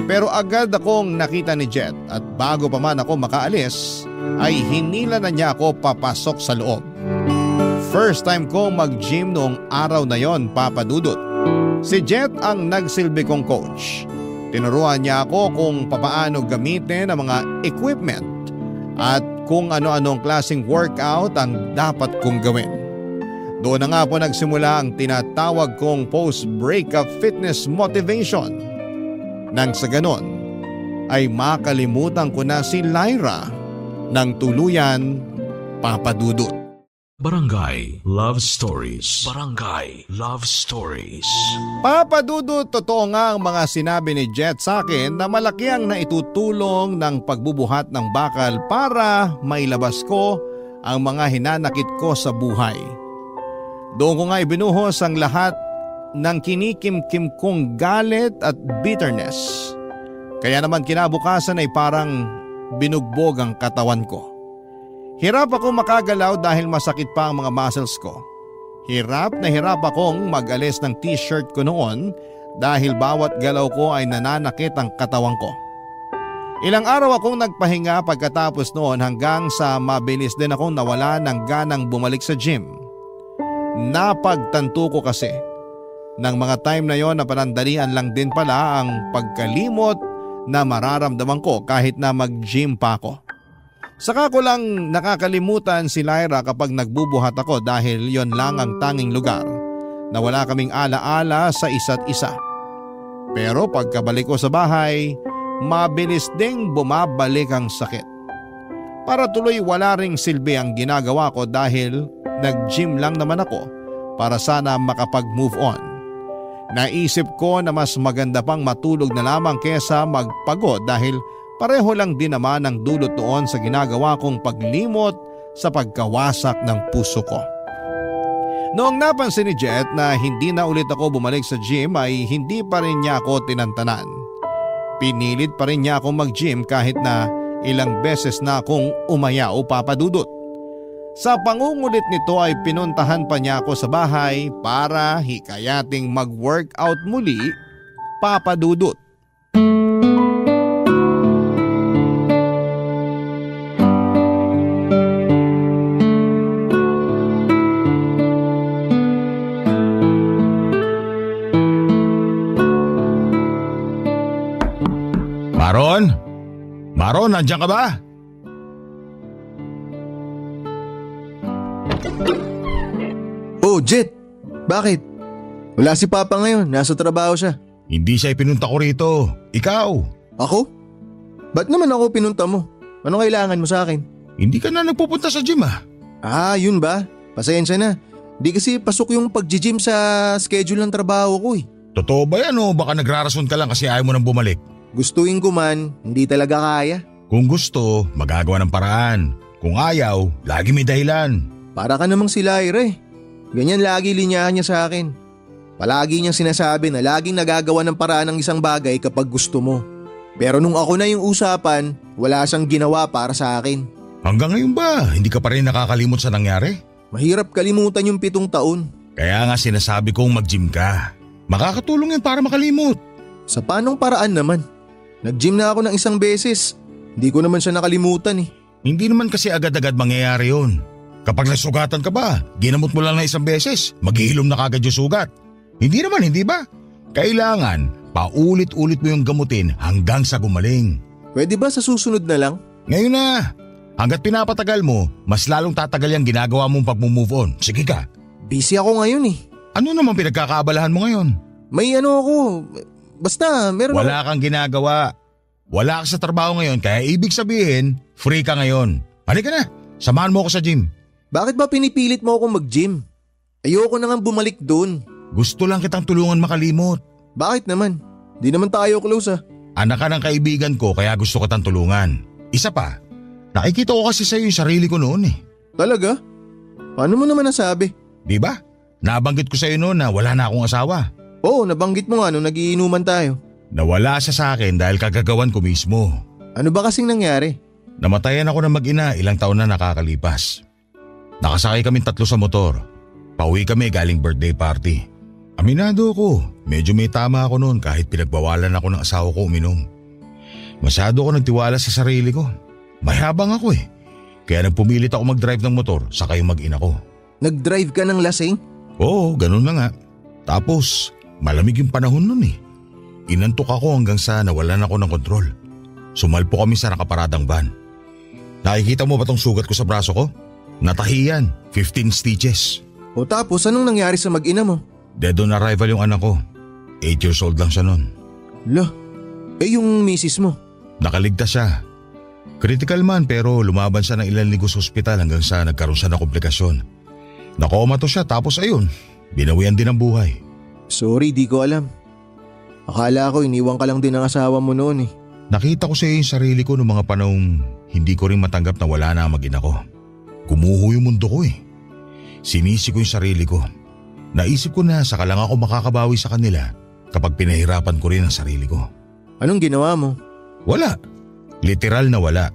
Pero agad akong nakita ni Jet at bago pa man ako makaalis ay hinila na niya ako papasok sa loob. First time ko mag-gym noong araw na yon, Papa Dudut. Si Jet ang nagsilbi kong coach. Tinuruan niya ako kung papaano gamitin ang mga equipment at kung ano-anong klaseng workout ang dapat kong gawin. Doon na nga po nagsimula ang tinatawag kong post-breakup fitness motivation. Nang sa ganon ay makalimutan ko na si Lyra ng tuluyan, Papa Dudut. Barangay Love Stories. Barangay Love Stories. Papa Dudut, totoo nga ang mga sinabi ni Jet sa akin na malaki ang naitutulong ng pagbubuhat ng bakal para mailabas ko ang mga hinanakit ko sa buhay. Doon ko nga ibinuhos ang lahat ng kinikim-kim kong galit at bitterness. Kaya naman kinabukasan ay parang binugbog ang katawan ko. Hirap ako makagalaw dahil masakit pa ang mga muscles ko. Hirap na hirap akong mag-alis ng t-shirt ko noon dahil bawat galaw ko ay nananakit ang katawan ko. Ilang araw akong nagpahinga pagkatapos noon hanggang sa mabilis din akong nawala ng ganang bumalik sa gym. Napagtanto ko kasi ng mga time na yon na panandalian lang din pala ang pagkalimot na mararamdaman ko kahit na mag-gym pa ako. Saka ko lang nakakalimutan si Lyra kapag nagbubuhat ako dahil yon lang ang tanging lugar na wala kaming alaala sa isa't isa. Pero pagkabalik ko sa bahay, mabilis ding bumabalik ang sakit. Para tuloy wala ring silbi ang ginagawa ko dahil nag-gym lang naman ako para sana makapag-move on. Naisip ko na mas maganda pang matulog na lamang kesa magpagod dahil pareho lang din naman ang dulot noon sa ginagawa kong paglimot sa pagkawasak ng puso ko. Noong napansin ni Jet na hindi na ulit ako bumalik sa gym ay hindi pa rin niya ako tinantanan. Pinilit pa rin niya akong mag-gym kahit na ilang beses na akong umayaw, Papa Dudut. Sa pangungulit nito ay pinuntahan pa niya ako sa bahay para hikayating mag-workout muli, Papa Dudut. Maron, nandiyan ka ba? Oh, Jet! Bakit? Wala si Papa ngayon, nasa trabaho siya. Hindi siya ipinunta ko rito. Ikaw. Ako? Ba't naman ako pinunta mo? Ano kailangan mo sa akin? Hindi ka na nagpupunta sa gym ah. Ah, yun ba? Pasensya na. Di kasi pasok yung pag-gym sa schedule ng trabaho ko eh. Totoo ba yan o baka nagrarason ka lang kasi ayaw mo nang bumalik? Gustuin ko man, hindi talaga kaya. Kung gusto, magagawa ng paraan. Kung ayaw, lagi may dahilan. Para ka namang si Lyra eh. Ganyan lagi linyahan niya sa akin. Palagi niyang sinasabi na laging nagagawa ng paraan ng isang bagay kapag gusto mo. Pero nung ako na yung usapan, wala siyang ginawa para sa akin. Hanggang ngayon ba, hindi ka pa rin nakakalimot sa nangyari? Mahirap kalimutan yung 7 taon. Kaya nga sinasabi kong mag-gym ka. Makakatulong yan para makalimot. Sa paanong paraan naman? Nag-gym na ako ng 1 beses. Hindi ko naman siya nakalimutan eh. Hindi naman kasi agad-agad mangyayari yun. Kapag nasugatan ka ba, ginamot mo lang na 1 beses, maghihilom na kagad yung sugat. Hindi naman, hindi ba? Kailangan, paulit-ulit mo yung gamutin hanggang sa gumaling. Pwede ba sa susunod na lang? Ngayon na! Hanggat pinapatagal mo, mas lalong tatagal yung ginagawa mong pag-move on. Sige ka. Busy ako ngayon eh. Ano naman pinagkakaabalahan mo ngayon? May ako. Basta meron Wala kang ginagawa. Wala ka sa trabaho ngayon kaya ibig sabihin, free ka ngayon. Halika na, samahan mo ako sa gym. Bakit ba pinipilit mo akong mag-gym? Ayoko na nga bumalik doon. Gusto lang kitang tulungan makalimot. Bakit naman? Di naman tayo close ah. Anak ka ng kaibigan ko kaya gusto kitang tulungan. Isa pa, nakikita ko kasi sa'yo yung sarili ko noon eh. Talaga? Paano mo naman nasabi? Di ba? Nabanggit ko sa'yo noon na wala na akong asawa. Oo, nabanggit mo nga nung nagiinuman tayo. Nawala siya sa akin dahil kagagawan ko mismo. Ano ba kasing nangyari? Namatayan ako ng mag-ina ilang taon na nakakalipas. Nakasakay kaming 3 sa motor. Pauwi kami galing birthday party. Aminado ako, medyo may tama ako noon kahit pinagbawalan ako ng asawa ko uminom. Masyado ako nagtiwala sa sarili ko. Mayabang ako eh. Kaya nagpumilit ako mag-drive ng motor saka yung mag-ina ko. Nag-drive ka ng lasing? Oo, ganun na nga. Tapos, malamig yung panahon nun eh. Inantok ako hanggang sa nawalan ako ng kontrol. Sumalpo kami sa nakaparadang van. Nakikita mo ba tong sugat ko sa braso ko? Natahiyan, 15 stitches. O tapos anong nangyari sa mag-ina mo? Dead on arrival yung anak ko. 8 years old lang siya nun. Lah, yung misis mo? Nakaligtas siya. Critical man pero lumaban siya ng ilang linggo sa ospital hanggang sa nagkaroon siya ng komplikasyon. Nakomato siya tapos ayun, binawian din ang buhay. Sorry, di ko alam. Akala ko iniwan ka lang din ng asawa mo noon eh. Nakita ko sa iyo yung sarili ko noong mga panahong hindi ko rin matanggap na wala na ang mag-ina ko. Gumuho yung mundo ko eh. Sinisi ko yung sarili ko. Naisip ko na saka lang ako makakabawi sa kanila kapag pinahirapan ko rin ang sarili ko. Anong ginawa mo? Wala. Literal na wala.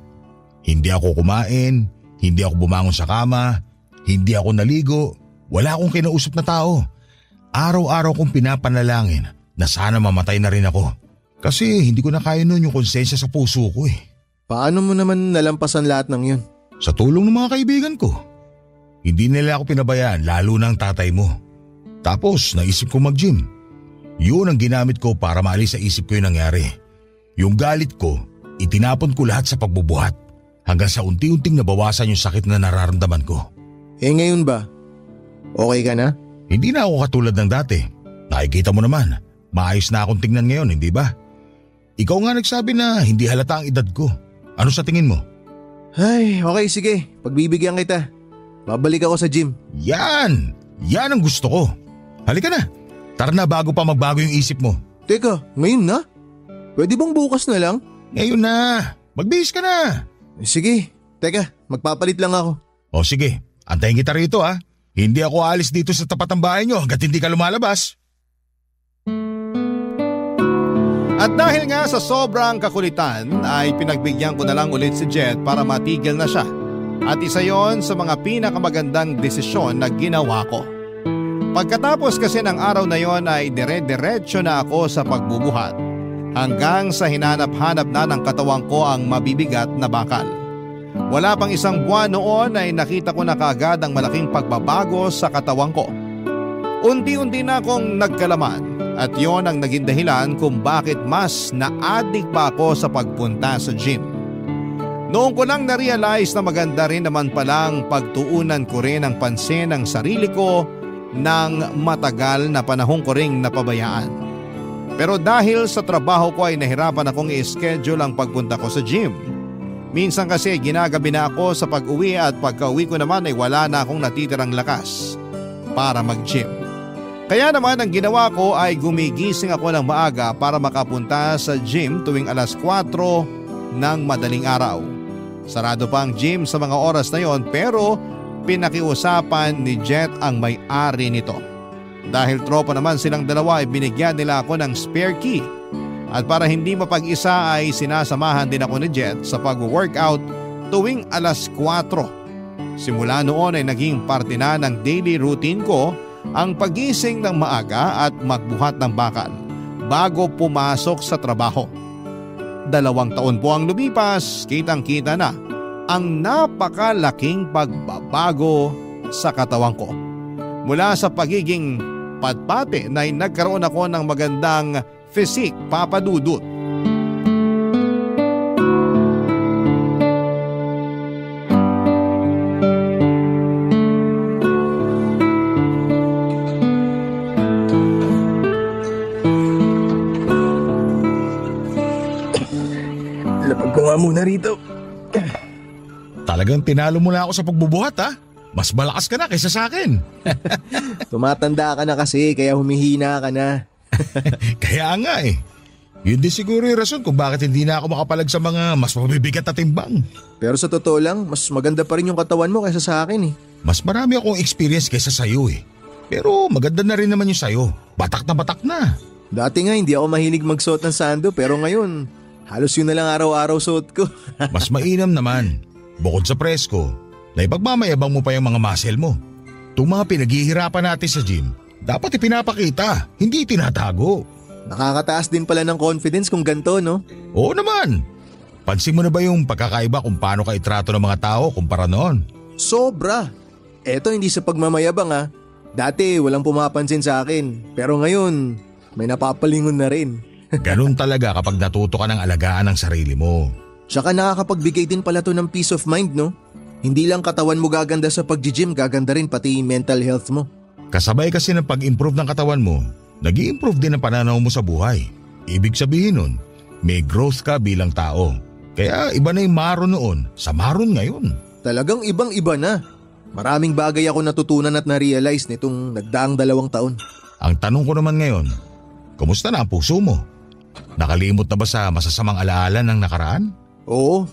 Hindi ako kumain, hindi ako bumangon sa kama, hindi ako naligo, wala akong kinausap na tao. Araw-araw kong pinapanalangin na sana mamatay na rin ako. Kasi hindi ko na kaya nun yung konsensya sa puso ko eh. Paano mo naman nalampasan lahat ng yun? Sa tulong ng mga kaibigan ko. Hindi nila ako pinabayaan lalo na ang tatay mo. Tapos naisip ko mag-gym. Yun ang ginamit ko para maalis sa isip ko yung nangyari. Yung galit ko, itinapon ko lahat sa pagbubuhat hanggang sa unti-unting nabawasan yung sakit na nararamdaman ko. Eh ngayon ba? Okay ka na? Hindi na ako katulad ng dati. Nakikita mo naman, maayos na akong tingnan ngayon, hindi ba? Ikaw nga nagsabi na hindi halata ang edad ko. Ano sa tingin mo? Ay, okay sige. Pagbibigyan kita. Babalik ako sa gym. Yan! Yan ang gusto ko. Halika na. Tara na bago pa magbago yung isip mo. Teka, ngayon na? Pwede bang bukas na lang? Ngayon na. Magbihis ka na. Sige, teka, magpapalit lang ako. O sige, antayin kita rito ha. Hindi ako aalis dito sa tapat ng bahay nyo hanggat hindi ka lumalabas. At dahil nga sa sobrang kakulitan ay pinagbigyan ko na lang ulit si Jet para matigil na siya. At isa yon sa mga pinakamagandang desisyon na ginawa ko. Pagkatapos kasi ng araw na yon ay dire-diretso na ako sa pagbubuhat. Hanggang sa hinanap-hanap na ng katawang ko ang mabibigat na bakal. Wala pang 1 buwan noon ay nakita ko na kaagad ang malaking pagbabago sa katawang ko. Unti-unti na akong nagkalaman at yon ang naging dahilan kung bakit mas na-addict pa ako sa pagpunta sa gym. Noong ko lang na-realize na maganda rin naman palang pagtuunan ko rin ang pansin ng sarili ko ng matagal na panahon ko ring napabayaan. Pero dahil sa trabaho ko ay nahirapan akong i-schedule ang pagpunta ko sa gym. Minsan kasi ginagabi na ako sa pag-uwi at pagka-uwi ko naman ay wala na akong natitirang lakas para mag-gym. Kaya naman ang ginawa ko ay gumigising ako ng maaga para makapunta sa gym tuwing 4:00 ng madaling araw. Sarado pa ang gym sa mga oras na yon pero pinakiusapan ni Jet ang may-ari nito. Dahil tropa naman silang dalawa ay binigyan nila ako ng spare key. At para hindi mapag-isa ay sinasamahan din ako ni Jet sa pag-workout tuwing 4:00. Simula noon ay naging parte na ng daily routine ko ang pagising ng maaga at magbuhat ng bakal bago pumasok sa trabaho. 2 taon po ang lumipas, kitang-kita na ang napakalaking pagbabago sa katawan ko. Mula sa pagiging patpate na nagkaroon ako ng magandang physique, papadudot. nga muna rito. Talagang tinalo mo na ako sa pagbubuhat ha. Mas malakas ka na kaysa sa akin. Tumatanda ka na kasi kaya humihina ka na. Kaya nga eh. Yun din siguro yung rason kung bakit hindi na ako makapalag sa mga mas mabibigat na timbang. Pero sa totoo lang, mas maganda pa rin yung katawan mo kaysa sa akin eh. Mas marami akong experience kaysa sayo eh. Pero maganda na rin naman yung sayo. Batak na batak na. Dati nga hindi ako mahilig magsuot ng sando pero ngayon, halos yun na lang araw-araw suot ko. Mas mainam naman. Bukod sa presko, na ipagmamayabang mo pa yung mga muscle mo. Itong mga pinaghihirapan natin sa gym, dapat ipinapakita, hindi tinatago. Nakakataas din pala ng confidence kung ganito, no? Oo naman. Pansin mo na ba yung pagkakaiba kung paano ka itrato ng mga tao kumpara noon? Sobra. Eto hindi sa pagmamayabang ha. Dati walang pumapansin sa akin. Pero ngayon, may napapalingon na rin. Ganun talaga kapag natuto ka ng alagaan ng sarili mo. Tsaka nakakapagbigay din pala to ng peace of mind, no? Hindi lang katawan mo gaganda sa pag-gym, gaganda rin pati mental health mo. Kasabay kasi ng pag-improve ng katawan mo, nag-i-improve din ang pananaw mo sa buhay. Ibig sabihin nun, may growth ka bilang tao. Kaya iba na yung Maron noon sa Maron ngayon. Talagang ibang-iba na. Maraming bagay ako natutunan at na-realize nitong nagdaang 2 taon. Ang tanong ko naman ngayon, kumusta na ang puso mo? Nakalimot na ba sa masasamang alaala ng nakaraan? Oo,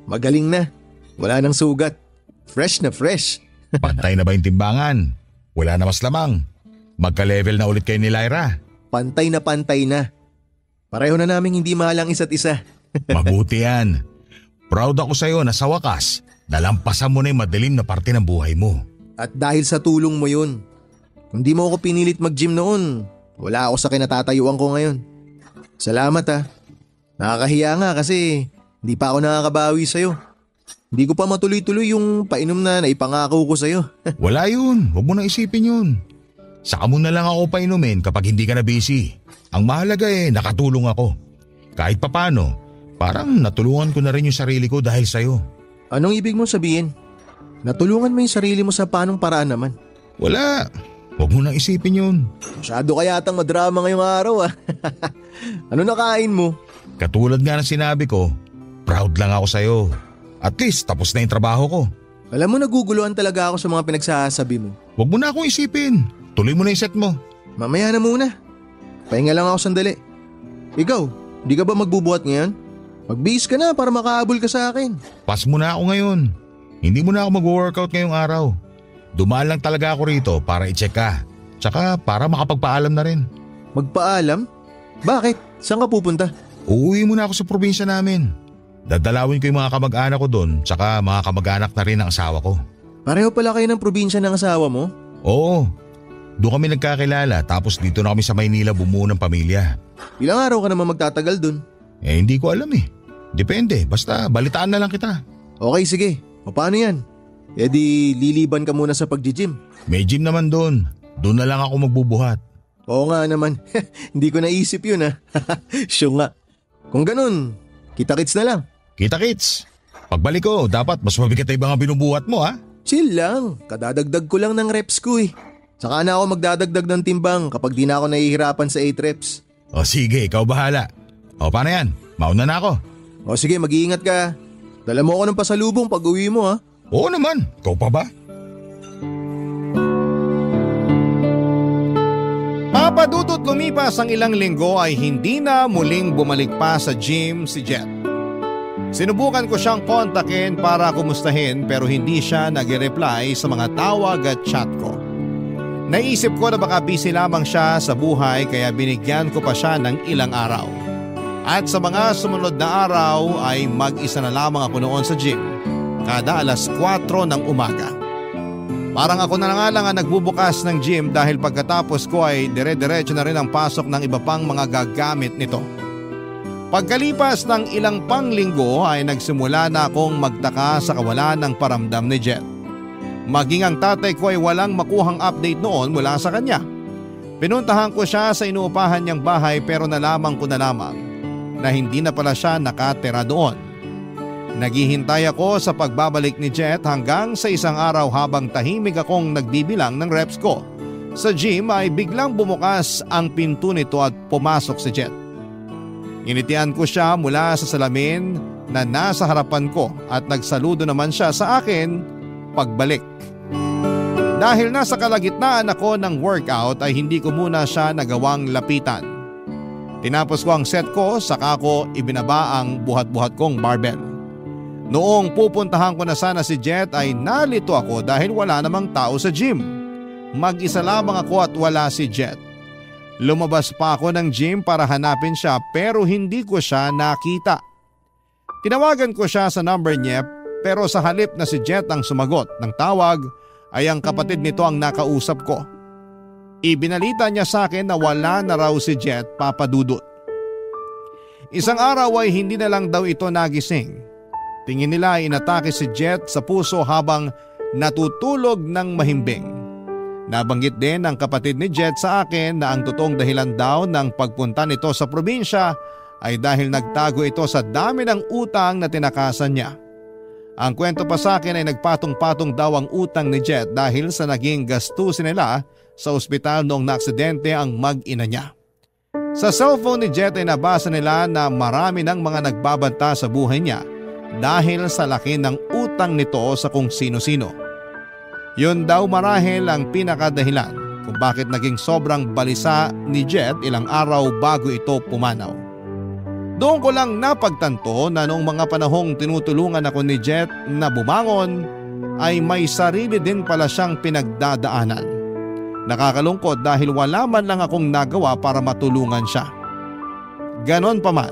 magaling na. Wala nang sugat. Fresh na fresh. Pantay na ba yung timbangan? Wala na mas lamang. Magka-level na ulit kayo ni Lyra. Pantay na pantay na. Pareho na naming hindi mahal ang isa't isa. Mabuti yan. Proud ako sa'yo na sa wakas, nalampasan mo na yung madilim na parte ng buhay mo. At dahil sa tulong mo yun, kung di mo ako pinilit mag-gym noon, wala ako sa kinatatayuan ko ngayon. Salamat ha. Nakakahiya nga kasi hindi pa ako nakakabawi sa'yo. Hindi ko pa matuloy-tuloy yung painom na naipangako ko sa'yo. Wala yun, huwag mo na isipin yun. Saka mo na lang ako painumin kapag hindi ka na busy. Ang mahalaga nakatulong ako. Kahit papano, parang natulungan ko na rin yung sarili ko dahil sa'yo. Anong ibig mong sabihin? Natulungan mo yung sarili mo sa paanong paraan naman? Wala, huwag mo na isipin yun. Masyado ka yatang madrama ngayong araw ah. Ano nakain mo? Katulad nga ng sinabi ko, proud lang ako sa'yo. At least tapos na yung trabaho ko. Alam mo naguguluhan talaga ako sa mga pinagsasabi mo. Huwag mo na akong isipin. Tuloy mo na yung set mo. Mamaya na muna. Pahinga lang ako sandali. Ikaw, di ka ba magbubuhat ngayon? Magbihis ka na para makahabol ka sa akin. Pass mo na ako ngayon. Hindi mo na ako mag-workout ngayong araw. Dumaan lang talaga ako rito para i-check ka. Tsaka para makapagpaalam na rin. Magpaalam? Bakit? Saan ka pupunta? Uuwi muna ako sa probinsya namin. Dadalawin ko yung mga kamag-anak ko doon, tsaka mga kamag-anak na rin ng asawa ko. Pareho pala kayo ng probinsya ng asawa mo? Oo. Doon kami nagkakilala tapos dito na kami sa Maynila bumuo ng pamilya. Ilang araw ka naman magtatagal doon? Hindi ko alam eh. Depende, basta balitaan na lang kita. Okay, sige. O paano yan? Di liliban ka muna sa pag-gym. May gym naman doon. Doon na lang ako magbubuhat. Oo nga naman. Hindi ko naisip yun ha. Sure nga. Kung ganun, kita-kits na lang. Kita-kits. Pagbalik ko, dapat mas mabigat na yung mga binubuhat mo ha. Chill lang. Kadadagdag ko lang ng reps ko eh. Saka na ako magdadagdag ng timbang kapag di na ako nahihirapan sa 8 reps. O sige, ikaw bahala. O paano yan? Mauna na ako. O sige, mag-iingat ka. Dala mo ako ng pasalubong pag uwi mo ha. Oo naman. Ikaw pa ba? Papadudot lumipas ang ilang linggo ay hindi na muling bumalik pa sa gym si Jet. Sinubukan ko siyang kontakin para kumustahin pero hindi siya nag-reply sa mga tawag at chat ko. Naisip ko na baka busy lamang siya sa buhay kaya binigyan ko pa siya ng ilang araw. At sa mga sumunod na araw ay mag-isa na lamang ako noon sa gym kada alas 4 ng umaga. Parang ako na nga lang ang nagbubukas ng gym dahil pagkatapos ko ay dire-diretso na rin ang pasok ng iba pang mga gagamit nito. Pagkalipas ng ilang panglinggo ay nagsimula na akong magtaka sa kawalan ng paramdam ni Jet. Maging ang tatay ko ay walang makuhang update noon mula sa kanya. Pinuntahan ko siya sa inuupahan niyang bahay pero nalaman ko na lamang na hindi na pala siya nakatira doon. Naghihintay ako sa pagbabalik ni Jet hanggang sa isang araw habang tahimik akong nagbibilang ng reps ko. Sa gym ay biglang bumukas ang pinto nito at pumasok si Jet. Initian ko siya mula sa salamin na nasa harapan ko at nagsaludo naman siya sa akin pagbalik. Dahil nasa kalagitnaan ako ng workout ay hindi ko muna siya nagawang lapitan. Tinapos ko ang set ko saka ko ibinaba ang buhat-buhat kong barbell. Noong pupuntahan ko na sana si Jet ay nalito ako dahil wala namang tao sa gym. Mag-isa lamang ako at wala si Jet. Lumabas pa ako ng gym para hanapin siya pero hindi ko siya nakita. Tinawagan ko siya sa number niya pero sa halip na si Jet ang sumagot ng tawag ay ang kapatid nito ang nakausap ko. Ibinalita niya sa akin na wala na raw si Jet, Papa Dudut. Isang araw ay hindi na lang daw ito nagising. Tingin nila ay inatake si Jet sa puso habang natutulog ng mahimbing. Nabanggit din ng kapatid ni Jet sa akin na ang totoong dahilan daw ng pagpunta nito sa probinsya ay dahil nagtago ito sa dami ng utang na tinakasan niya. Ang kwento pa sa akin ay nagpatong-patong daw ang utang ni Jet dahil sa naging gastusin nila sa ospital noong naaksidente ang mag-ina niya. Sa cellphone ni Jet ay nabasa nila na marami ng mga nagbabanta sa buhay niya dahil sa laki ng utang nito sa kung sino-sino. Yun daw marahil ang pinakadahilan kung bakit naging sobrang balisa ni Jet ilang araw bago ito pumanaw. Doon ko lang napagtanto na noong mga panahong tinutulungan ako ni Jet na bumangon ay may sarili din pala siyang pinagdadaanan. Nakakalungkot dahil wala man lang akong nagawa para matulungan siya. Ganon pa man,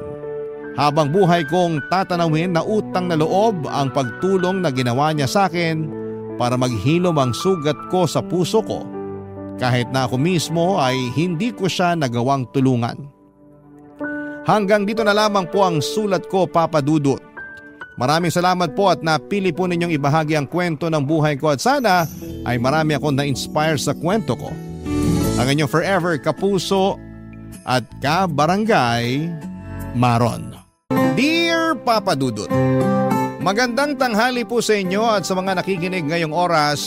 habang buhay kong tatanawin na utang na loob ang pagtulong na ginawa niya sa akin para maghilom ang sugat ko sa puso ko kahit na ako mismo ay hindi ko siya nagawang tulungan. Hanggang dito na lamang po ang sulat ko, Papa Dudut. Maraming salamat po at napili po ninyong ibahagi ang kwento ng buhay ko at sana ay marami akong na-inspire sa kwento ko. Ang inyong forever kapuso at kabarangay, Maron. Dear Papa Dudut, magandang tanghali po sa inyo at sa mga nakikinig ngayong oras.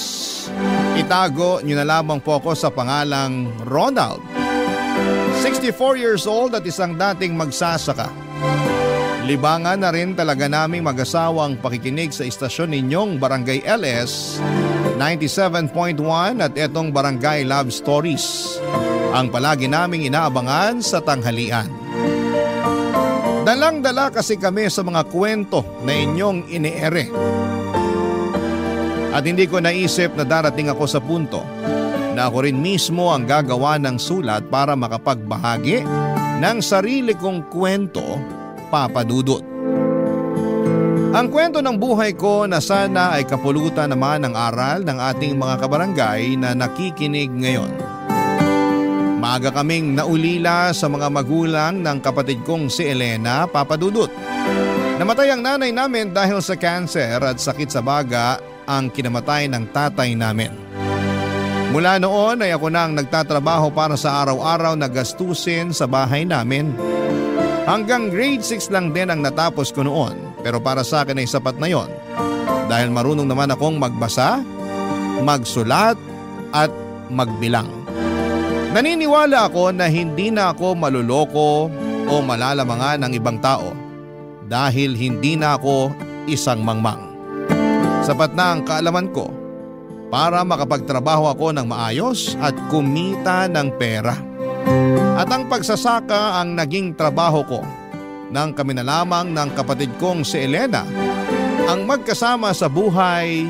Itago nyo na lamang po ako sa pangalang Ronald. 64 years old at isang dating magsasaka. Libangan na rin talaga naming mag-asawang pakikinig sa istasyon ninyong Barangay LS 97.1 at etong Barangay Love Stories, ang palagi naming inaabangan sa tanghalian. Dalang-dala kasi kami sa mga kwento na inyong iniere. At hindi ko naisip na darating ako sa punto na ako rin mismo ang gagawa ng sulat para makapagbahagi ng sarili kong kwento, Papa Dudut. Ang kwento ng buhay ko na sana ay kapulutan naman ng aral ng ating mga kabarangay na nakikinig ngayon. Maaga kaming naulila sa mga magulang ng kapatid kong si Elena, Papa Dudut. Namatay ang nanay namin dahil sa cancer at sakit sa baga ang kinamatay ng tatay namin. Mula noon ay ako na ang nagtatrabaho para sa araw-araw na gastusin sa bahay namin. Hanggang grade 6 lang din ang natapos ko noon, pero para sa akin ay sapat na yon. Dahil marunong naman akong magbasa, magsulat at magbilang. Naniniwala ako na hindi na ako maluloko o malalamangan ng ibang tao dahil hindi na ako isang mangmang. Sapat na ang kaalaman ko para makapagtrabaho ako ng maayos at kumita ng pera. At ang pagsasaka ang naging trabaho ko nang kami na lamang ng kapatid kong si Elena ang magkasama sa buhay,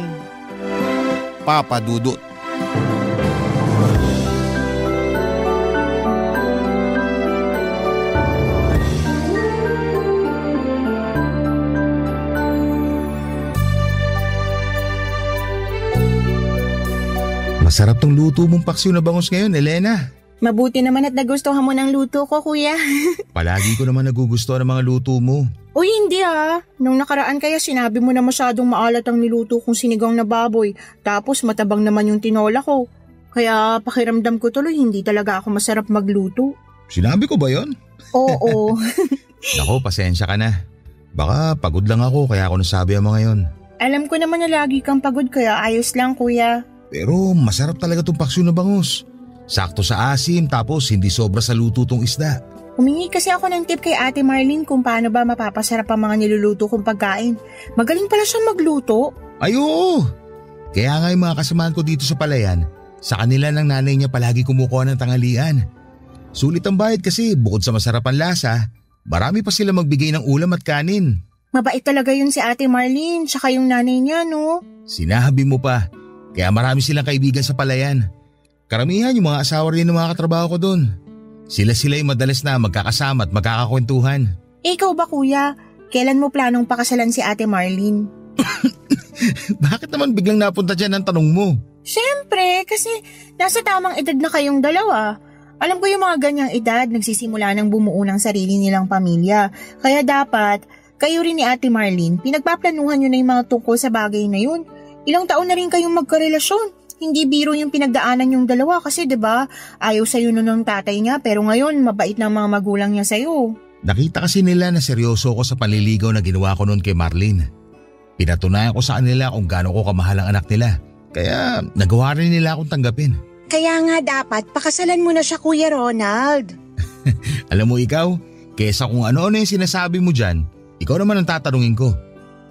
Papa Dudut. Masarap tong luto mong paksiw na bangus ngayon, Elena. Mabuti naman at nagustuhan mo ng luto ko, kuya. Palagi ko naman nagugustuhan ng mga luto mo. Uy, hindi ah. Nung nakaraan kaya sinabi mo na masyadong maalat ang niluto kong sinigang na baboy. Tapos matabang naman yung tinola ko. Kaya pakiramdam ko tuloy hindi talaga ako masarap magluto. Sinabi ko ba yon? Oo. Nako, pasensya ka na. Baka pagod lang ako kaya ako nasabi ang mga yon. Alam ko naman na lagi kang pagod kaya ayos lang, kuya. Pero masarap talaga tong paksiw na bangus. Sakto sa asim tapos hindi sobra sa luto tong isda. Humingi kasi ako ng tip kay Ate Marlene kung paano ba mapapasarap ang mga niluluto kong pagkain. Magaling pala siyang magluto. Ay oo! Kaya nga yung mga kasamahan ko dito sa palayan, sa kanila ng nanay niya palagi kumukuha ng tanghalian. Sulit ang bayad kasi bukod sa masarap ang lasa, marami pa sila magbigay ng ulam at kanin. Mabait talaga yun si Ate Marlene, tsaka yung nanay niya, no? Sinabi mo pa, kaya marami silang kaibigan sa palayan. Karamihan yung mga asawa rin ng mga katrabaho ko doon. Sila yung madalas na magkakasama at magkakakwentuhan. Ikaw ba kuya? Kailan mo planong pakasalan si Ate Marlene? Bakit naman biglang napunta dyan ang tanong mo? Siyempre, kasi nasa tamang edad na kayong dalawa. Alam ko yung mga ganyang edad nagsisimula ng bumuo ng sarili nilang pamilya. Kaya dapat, kayo rin ni Ate Marlene, pinagpaplanuhan nyo na yung mga tungkol sa bagay na yun. Ilang taon na rin kayong magkarelasyon. Hindi biro yung pinagdaanan yung dalawa kasi 'di ba? Ayaw sa'yo nun ng tatay niya pero ngayon mabait ng mga magulang niya sa'yo. Nakita kasi nila na seryoso ko sa panliligaw na ginawa ko noon kay Marlene. Pinatunayan ko sa kanila kung gaano ko kamahal ang anak nila. Kaya nagawa rin nila akong tanggapin. Kaya nga dapat pakasalan mo na siya Kuya Ronald. Alam mo ikaw, kesa kung ano-ano yung sinasabi mo dyan, ikaw naman ang tatanungin ko.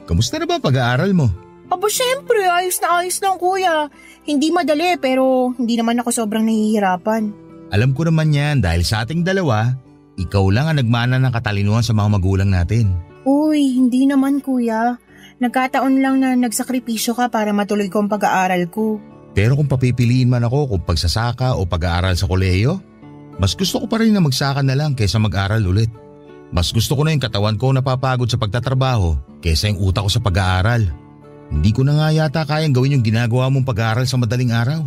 Kamusta na ba pag-aaral mo? Aba syempre, ayos lang kuya. Hindi madali pero hindi naman ako sobrang nahihirapan. Alam ko naman yan dahil sa ating dalawa, ikaw lang ang nagmana ng katalinuhan sa mga magulang natin. Uy, hindi naman kuya. Nagkataon lang na nagsakripisyo ka para matuloy ko ang pag-aaral ko. Pero kung papipiliin man ako kung pagsasaka o pag-aaral sa kolehiyo, mas gusto ko pa rin na magsaka na lang kaysa mag-aral ulit. Mas gusto ko na yung katawan ko napapagod sa pagtatrabaho kaysa yung utak ko sa pag-aaral. Hindi ko na nga yata kayang gawin yung ginagawa mong pag-aaral sa madaling araw.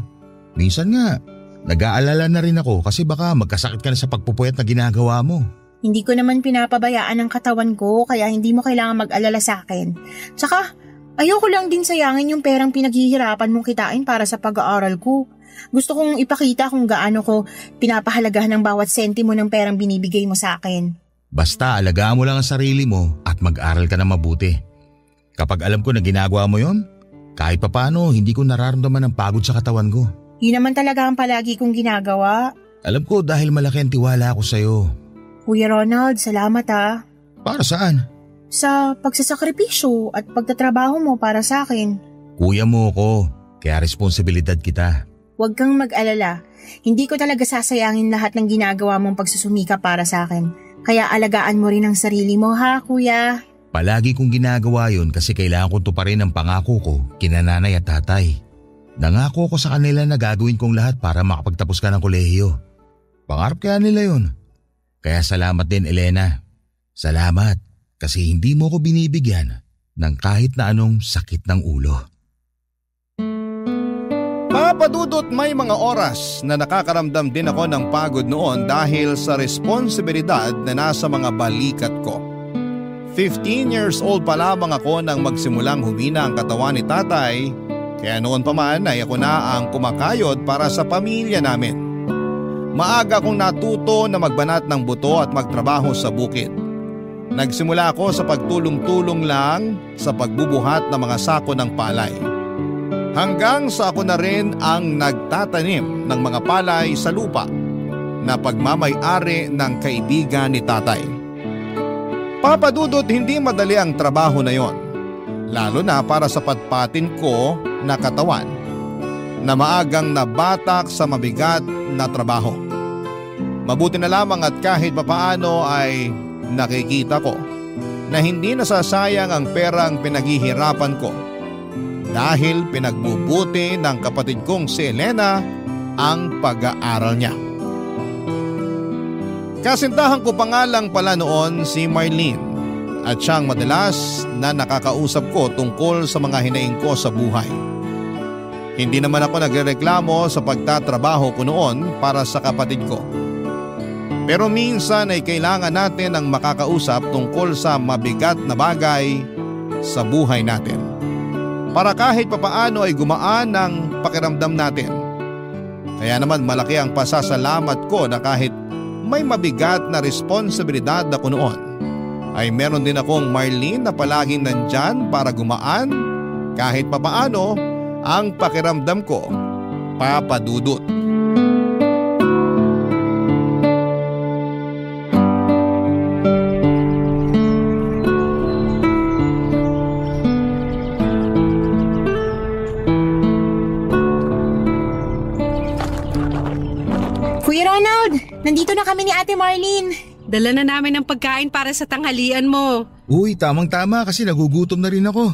Minsan nga, nag-aalala na rin ako kasi baka magkasakit ka na sa pagpupuyat na ginagawa mo. Hindi ko naman pinapabayaan ang katawan ko kaya hindi mo kailangan mag-alala sa akin. Tsaka, ayoko lang din sayangin yung perang pinaghihirapan mong kitain para sa pag-aaral ko. Gusto kong ipakita kung gaano ko pinapahalagahan ng bawat sentimo ng perang binibigay mo sa akin. Basta alagaan mo lang ang sarili mo at mag-aral ka na mabuti. Kapag alam ko na ginagawa mo yon, kahit papano hindi ko nararamdaman ang pagod sa katawan ko. Yun naman talaga ang palagi kong ginagawa. Alam ko dahil malaki ang tiwala ko sa'yo. Kuya Ronald, salamat ha. Para saan? Sa pagsasakripisyo at pagtatrabaho mo para sa akin. Kuya mo ko, kaya responsibilidad kita. Huwag kang mag-alala. Hindi ko talaga sasayangin lahat ng ginagawa mong pagsusumika para sa akin. Kaya alagaan mo rin ang sarili mo ha, kuya. Palagi kong ginagawa yun kasi kailangan kong tuparin ang pangako ko kina nanay at tatay. Nangako ko sa kanila na gagawin kong lahat para makapagtapos ka ng kolehiyo. Pangarap kaya nila yun. Kaya salamat din Elena. Salamat kasi hindi mo ko binibigyan ng kahit na anong sakit ng ulo. Papadudot, may mga oras na nakakaramdam din ako ng pagod noon dahil sa responsibilidad na nasa mga balikat ko. 15 years old pa lamang ako nang magsimulang humina ang katawan ni tatay, kaya noon pa man ay ako na ang kumakayod para sa pamilya namin. Maaga akong natuto na magbanat ng buto at magtrabaho sa bukid. Nagsimula ako sa pagtulong-tulong lang sa pagbubuhat ng mga sako ng palay. Hanggang sa ako na rin ang nagtatanim ng mga palay sa lupa na pagmamay-ari ng kaibigan ni tatay. Papadudot, hindi madali ang trabaho na yon, lalo na para sa patpatin ko na katawan na maagang nabatak sa mabigat na trabaho. Mabuti na lamang at kahit papaano ay nakikita ko na hindi nasasayang ang perang pinaghihirapan ko dahil pinagbubuti ng kapatid kong si Elena ang pag-aaral niya. Kasintahan ko pa nga lang pala noon si Marlene at siyang madalas na nakakausap ko tungkol sa mga hinaing ko sa buhay. Hindi naman ako nagrereklamo sa pagtatrabaho ko noon para sa kapatid ko. Pero minsan ay kailangan natin ang makakausap tungkol sa mabigat na bagay sa buhay natin. Para kahit papaano ay gumaan ang pakiramdam natin. Kaya naman malaki ang pasasalamat ko na kahit may mabigat na responsibilidad ako noon, ay meron din akong Marlene na palaging nandyan para gumaan kahit papaano ang pakiramdam ko, Papadudot. nandito na kami ni Ate Marlene. Dala na namin ang pagkain para sa tanghalian mo. Uy, tamang-tama kasi nagugutom na rin ako.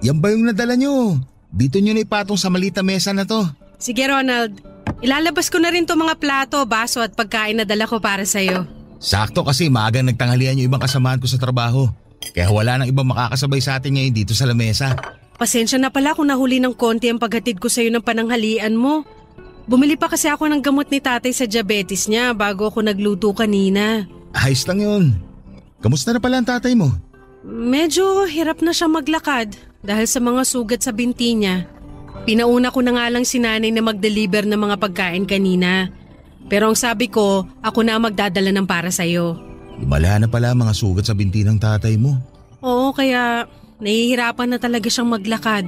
Yan ba yung nadala nyo? Dito nyo na ipatong sa malita mesa na to. Sige Ronald, ilalabas ko na rin to mga plato, baso at pagkain na dala ko para sa'yo. Sakto kasi maagang nagtanghalian yung ibang kasamahan ko sa trabaho. Kaya wala nang ibang makakasabay sa atin ngayon dito sa lamesa. Pasensya na pala kung nahuli ng konti ang paghatid ko sa'yo ng pananghalian mo. Bumili pa kasi ako ng gamot ni tatay sa diabetes niya bago ako nagluto kanina. Ayos lang yun. Kamusta na pala ang tatay mo? Medyo hirap na siya maglakad dahil sa mga sugat sa binti niya. Pinauna ko na nga lang si nanay na mag-deliver ng mga pagkain kanina. Pero ang sabi ko, ako na magdadala ng para sa'yo. Lumala na pala mga sugat sa binti ng tatay mo. Oo, kaya nahihirapan na talaga siyang maglakad.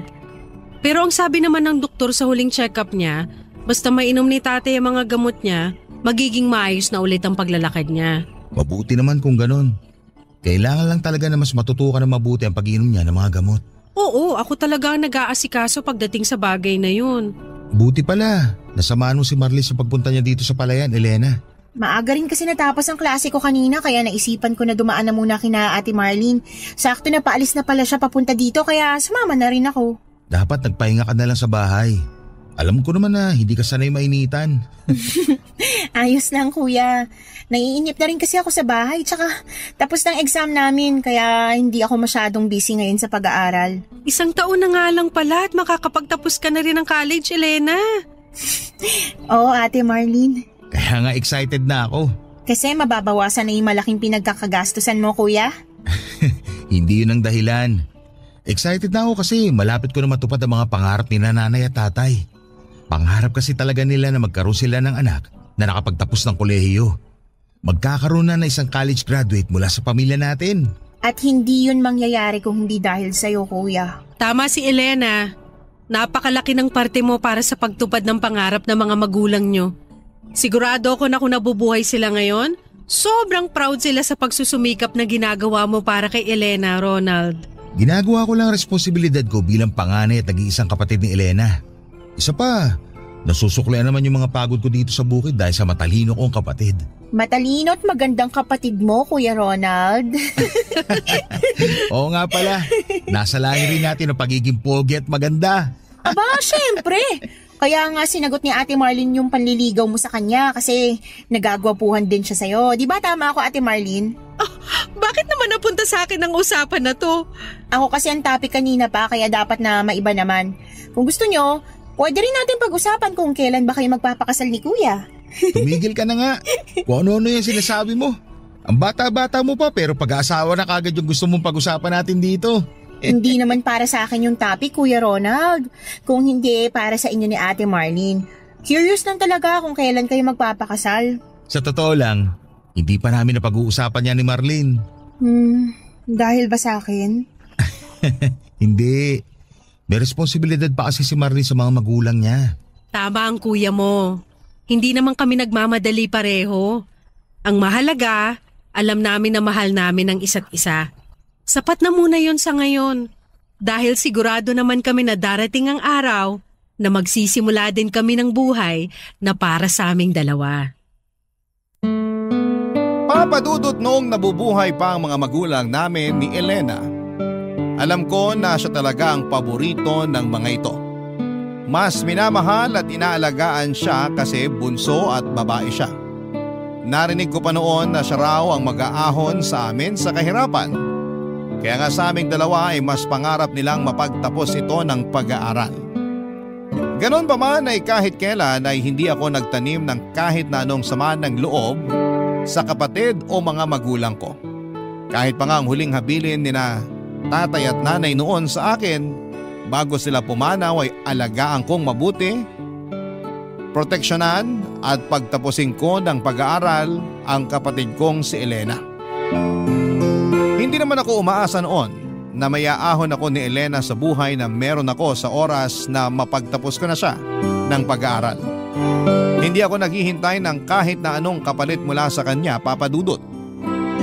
Pero ang sabi naman ng doktor sa huling check-up niya, basta mainom ni tatay ang mga gamot niya, magiging maayos na ulit ang paglalakad niya. Mabuti naman kung ganon. Kailangan lang talaga na mas matutukan na mabuti ang pag-inom niya ng mga gamot. Oo, ako talaga ang nag-aasikaso pagdating sa bagay na yun. Buti pala, nasamaan mo si Marlis sa pagpunta niya dito sa palayan, Elena. Maaga rin kasi natapos ang klase ko kanina kaya naisipan ko na dumaan na muna kina Ate Marlene. Sakto na paalis na pala siya papunta dito kaya sumama na rin ako. Dapat nagpahinga ka na lang sa bahay. Alam ko naman na hindi ka sanay mainitan. Ayos lang kuya. Naiinip na rin kasi ako sa bahay tsaka tapos ng exam namin kaya hindi ako masyadong busy ngayon sa pag-aaral. 1 taon na nga lang pala at makakapagtapos ka na rin ng college, Elena. Oo, Ate Marlene. Kaya nga excited na ako. Kasi mababawasan na yung malaking pinagkakagastusan mo kuya. Hindi yun ang dahilan. Excited na ako kasi malapit ko na matupad ang mga pangarap ni nanay at tatay. Pangarap kasi talaga nila na magkaroon sila ng anak na nakapagtapos ng kolehiyo. Magkakaroon na ng isang college graduate mula sa pamilya natin. At hindi yun mangyayari kung hindi dahil sa'yo, kuya. Tama si Elena. Napakalaki ng parte mo para sa pagtupad ng pangarap ng mga magulang nyo. Sigurado ako na kung nabubuhay sila ngayon, sobrang proud sila sa pagsusumikap na ginagawa mo para kay Elena, Ronald. Ginagawa ko lang ang responsibilidad ko bilang panganay at nag-iisang kapatid ni Elena. Isa pa, nasusuklian naman yung mga pagod ko dito sa bukid dahil sa matalino kong kapatid. Matalino at magandang kapatid mo, Kuya Ronald. Oo nga pala, nasa lahi rin natin ang pagiging pogi at maganda. Aba, syempre. Kaya nga sinagot ni Ate Marlene yung panliligaw mo sa kanya kasi nagagwapuhan din siya sa'yo. Di ba tama ako, Ate Marlene? Oh, bakit naman napunta sa akin ang usapan na to? Ako kasi ang topic kanina pa kaya dapat na maiba naman. Kung gusto nyo, pwede rin natin pag-usapan kung kailan ba kayo magpapakasal ni Kuya. Tumigil ka na nga. Kung ano-ano yung sinasabi mo. Ang bata-bata mo pa pero pag-aasawa na kagad yung gusto mong pag-usapan natin dito. Hindi naman para sa akin yung topic, Kuya Ronald. Kung hindi, para sa inyo ni Ate Marlene. Curious lang talaga kung kailan kayo magpapakasal. Sa totoo lang, hindi pa namin napag-uusapan yan ni Marlene. Dahil ba sa akin? Hindi. May responsibilidad pa kasi si Marlene sa mga magulang niya. Tama ang kuya mo. Hindi naman kami nagmamadali pareho. Ang mahalaga, alam namin na mahal namin ang isa't isa. Sapat na muna yon sa ngayon. Dahil sigurado naman kami na darating ang araw na magsisimula din kami ng buhay na para sa aming dalawa. Papadudot noong nabubuhay pa ang mga magulang namin ni Elena. Alam ko na siya talaga ang paborito ng mga ito. Mas minamahal at inaalagaan siya kasi bunso at babae siya. Narinig ko pa noon na siya raw ang mag-aahon sa amin sa kahirapan. Kaya nga sa aming dalawa ay mas pangarap nilang mapagtapos ito ng pag-aaral. Ganon pa man ay kahit kailan ay hindi ako nagtanim ng kahit na anong sama ng loob sa kapatid o mga magulang ko. Kahit pa nga ang huling habilin ni na tatay at nanay noon sa akin bago sila pumanaw ay alagaan kong mabuti, proteksyonan at pagtapusin ko ng pag-aaral ang kapatid kong si Elena. Hindi naman ako umaasa noon na mayaahon ako ni Elena sa buhay na meron ako sa oras na mapagtapos ko na siya ng pag-aaral. Hindi ako naghihintay ng kahit na anong kapalit mula sa kanya, Papa Dudut.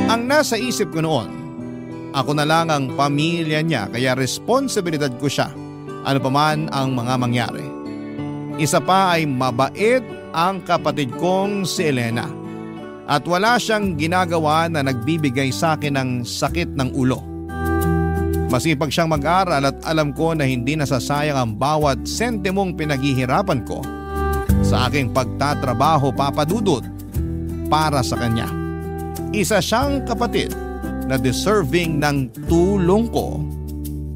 Ang nasa isip ko noon, ako na lang ang pamilya niya kaya responsibilidad ko siya ano pa man ang mga mangyari. Isa pa ay mabait ang kapatid kong si Elena. At wala siyang ginagawa na nagbibigay sa akin ng sakit ng ulo. Masipag siyang mag-aral at alam ko na hindi nasasayang ang bawat sentimong pinaghihirapan ko sa aking pagtatrabaho, Papa Dudut, para sa kanya. Isa siyang kapatid na deserving ng tulong ko,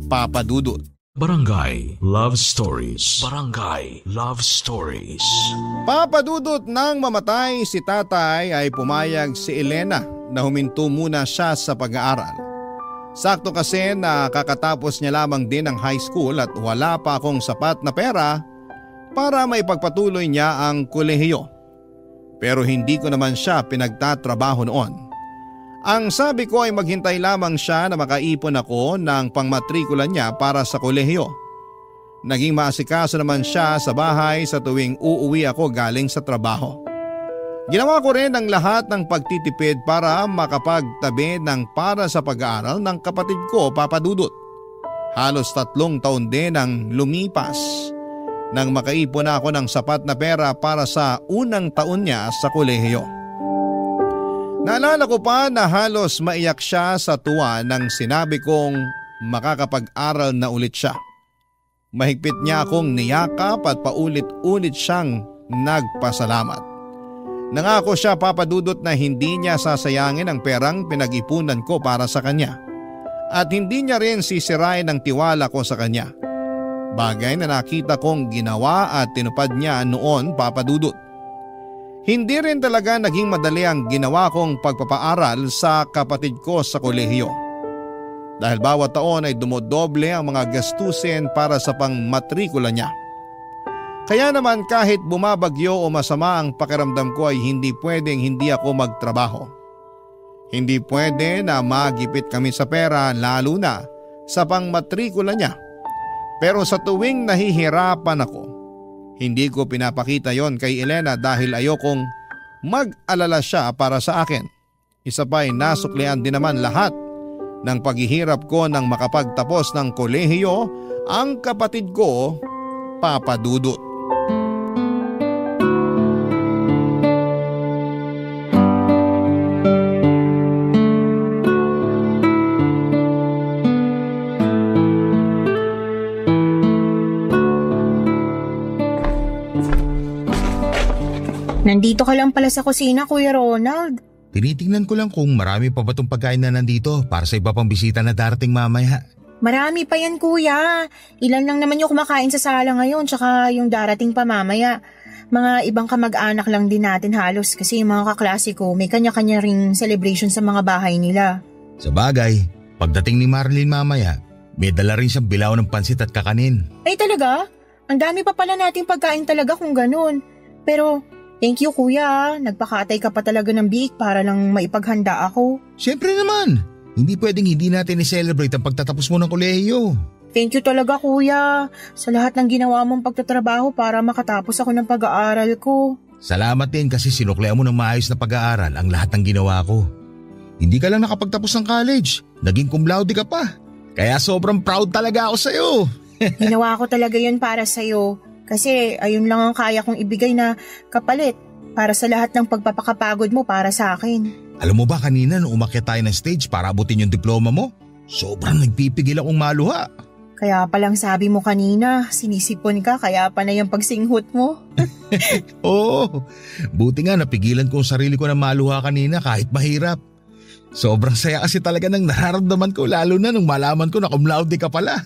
Papa Dudut. Barangay Love Stories. Barangay Love Stories. Papa Dudut, nang mamatay si tatay ay pumayag si Elena na huminto muna siya sa pag-aaral. Sakto kasi na kakatapos niya lamang din ng high school at wala pa akong sapat na pera para maipagpatuloy niya ang kolehiyo. Pero hindi ko naman siya pinagtatrabaho noon. Ang sabi ko ay maghintay lamang siya na makaipon ako ng pangmatrikula niya para sa kolehiyo. Naging maasikaso naman siya sa bahay sa tuwing uuwi ako galing sa trabaho. Ginawa ko rin ang lahat ng pagtitipid para makapagtabi ng para sa pag-aaral ng kapatid ko, Papa Dudut. Halos 3 taon din ang lumipas nang makaipon ako ng sapat na pera para sa unang taon niya sa kolehiyo. Naalala ko pa na halos maiyak siya sa tuwa nang sinabi kong makakapag-aral na ulit siya. Mahigpit niya akong niyakap at paulit-ulit siyang nagpasalamat. Nangako siya, Papa Dudut, na hindi niya sasayangin ang perang pinag-ipunan ko para sa kanya. At hindi niya rin sisirain ang tiwala ko sa kanya. Bagay na nakita kong ginawa at tinupad niya noon, Papa Dudut. Hindi rin talaga naging madali ang ginawa kong pagpapaaral sa kapatid ko sa kolehiyo. Dahil bawat taon ay dumodoble ang mga gastusin para sa pangmatrikula niya. Kaya naman kahit bumabagyo o masama ang pakiramdam ko ay hindi pwedeng hindi ako magtrabaho. Hindi pwede na magipit kami sa pera, lalo na sa pangmatrikula niya. Pero sa tuwing nahihirapan ako, hindi ko pinapakita yon kay Elena dahil ayokong mag-alala siya para sa akin. Isa pa ay nasuklian din naman lahat ng paghihirap ko nang makapagtapos ng kolehiyo ang kapatid ko, Papa Dudut. Nandito ka lang pala sa kusina, Kuya Ronald. Tinitingnan ko lang kung marami pa ba itong pagkain na nandito para sa iba pang bisita na darating mamaya. Marami pa yan, Kuya. Ilan lang naman yung kumakain sa sala ngayon, tsaka yung darating pa mamaya. Mga ibang kamag-anak lang din natin halos kasi yung mga kaklase ko may kanya-kanya ring celebration sa mga bahay nila. Sa bagay, pagdating ni Marlene mamaya, may dala rin siyang bilaw ng pansit at kakanin. Ay talaga? Ang dami pa pala nating pagkain talaga kung ganun. Pero thank you, Kuya. Nagpakatay ka pa talaga ng biik para lang maipaghanda ako. Siyempre naman, hindi pwedeng hindi natin i-celebrate ang pagtatapos mo ng kolehiyo. Thank you talaga, Kuya, sa lahat ng ginawa mong pagtatrabaho para makatapos ako ng pag-aaral ko. Salamat din kasi sinuklean mo ng maayos na pag-aaral ang lahat ng ginawa ko. Hindi ka lang nakapagtapos ng college, naging cum laude ka pa. Kaya sobrang proud talaga ako sa'yo. Ginawa ko talaga yun para sa'yo kasi ayun lang ang kaya kong ibigay na kapalit para sa lahat ng pagpapakapagod mo para sa akin. Alam mo ba kanina nung umakyat tayo ng stage para abutin yung diploma mo? Sobrang nagpipigil akong maluha. Kaya palang sabi mo kanina, sinisipon ka kaya pa na yung pagsinghot mo. Oo, buti nga napigilan ko ang sarili ko na maluha kanina kahit mahirap. Sobrang saya kasi talaga ng nararamdaman ko lalo na nung malaman ko na cum laude ka pala.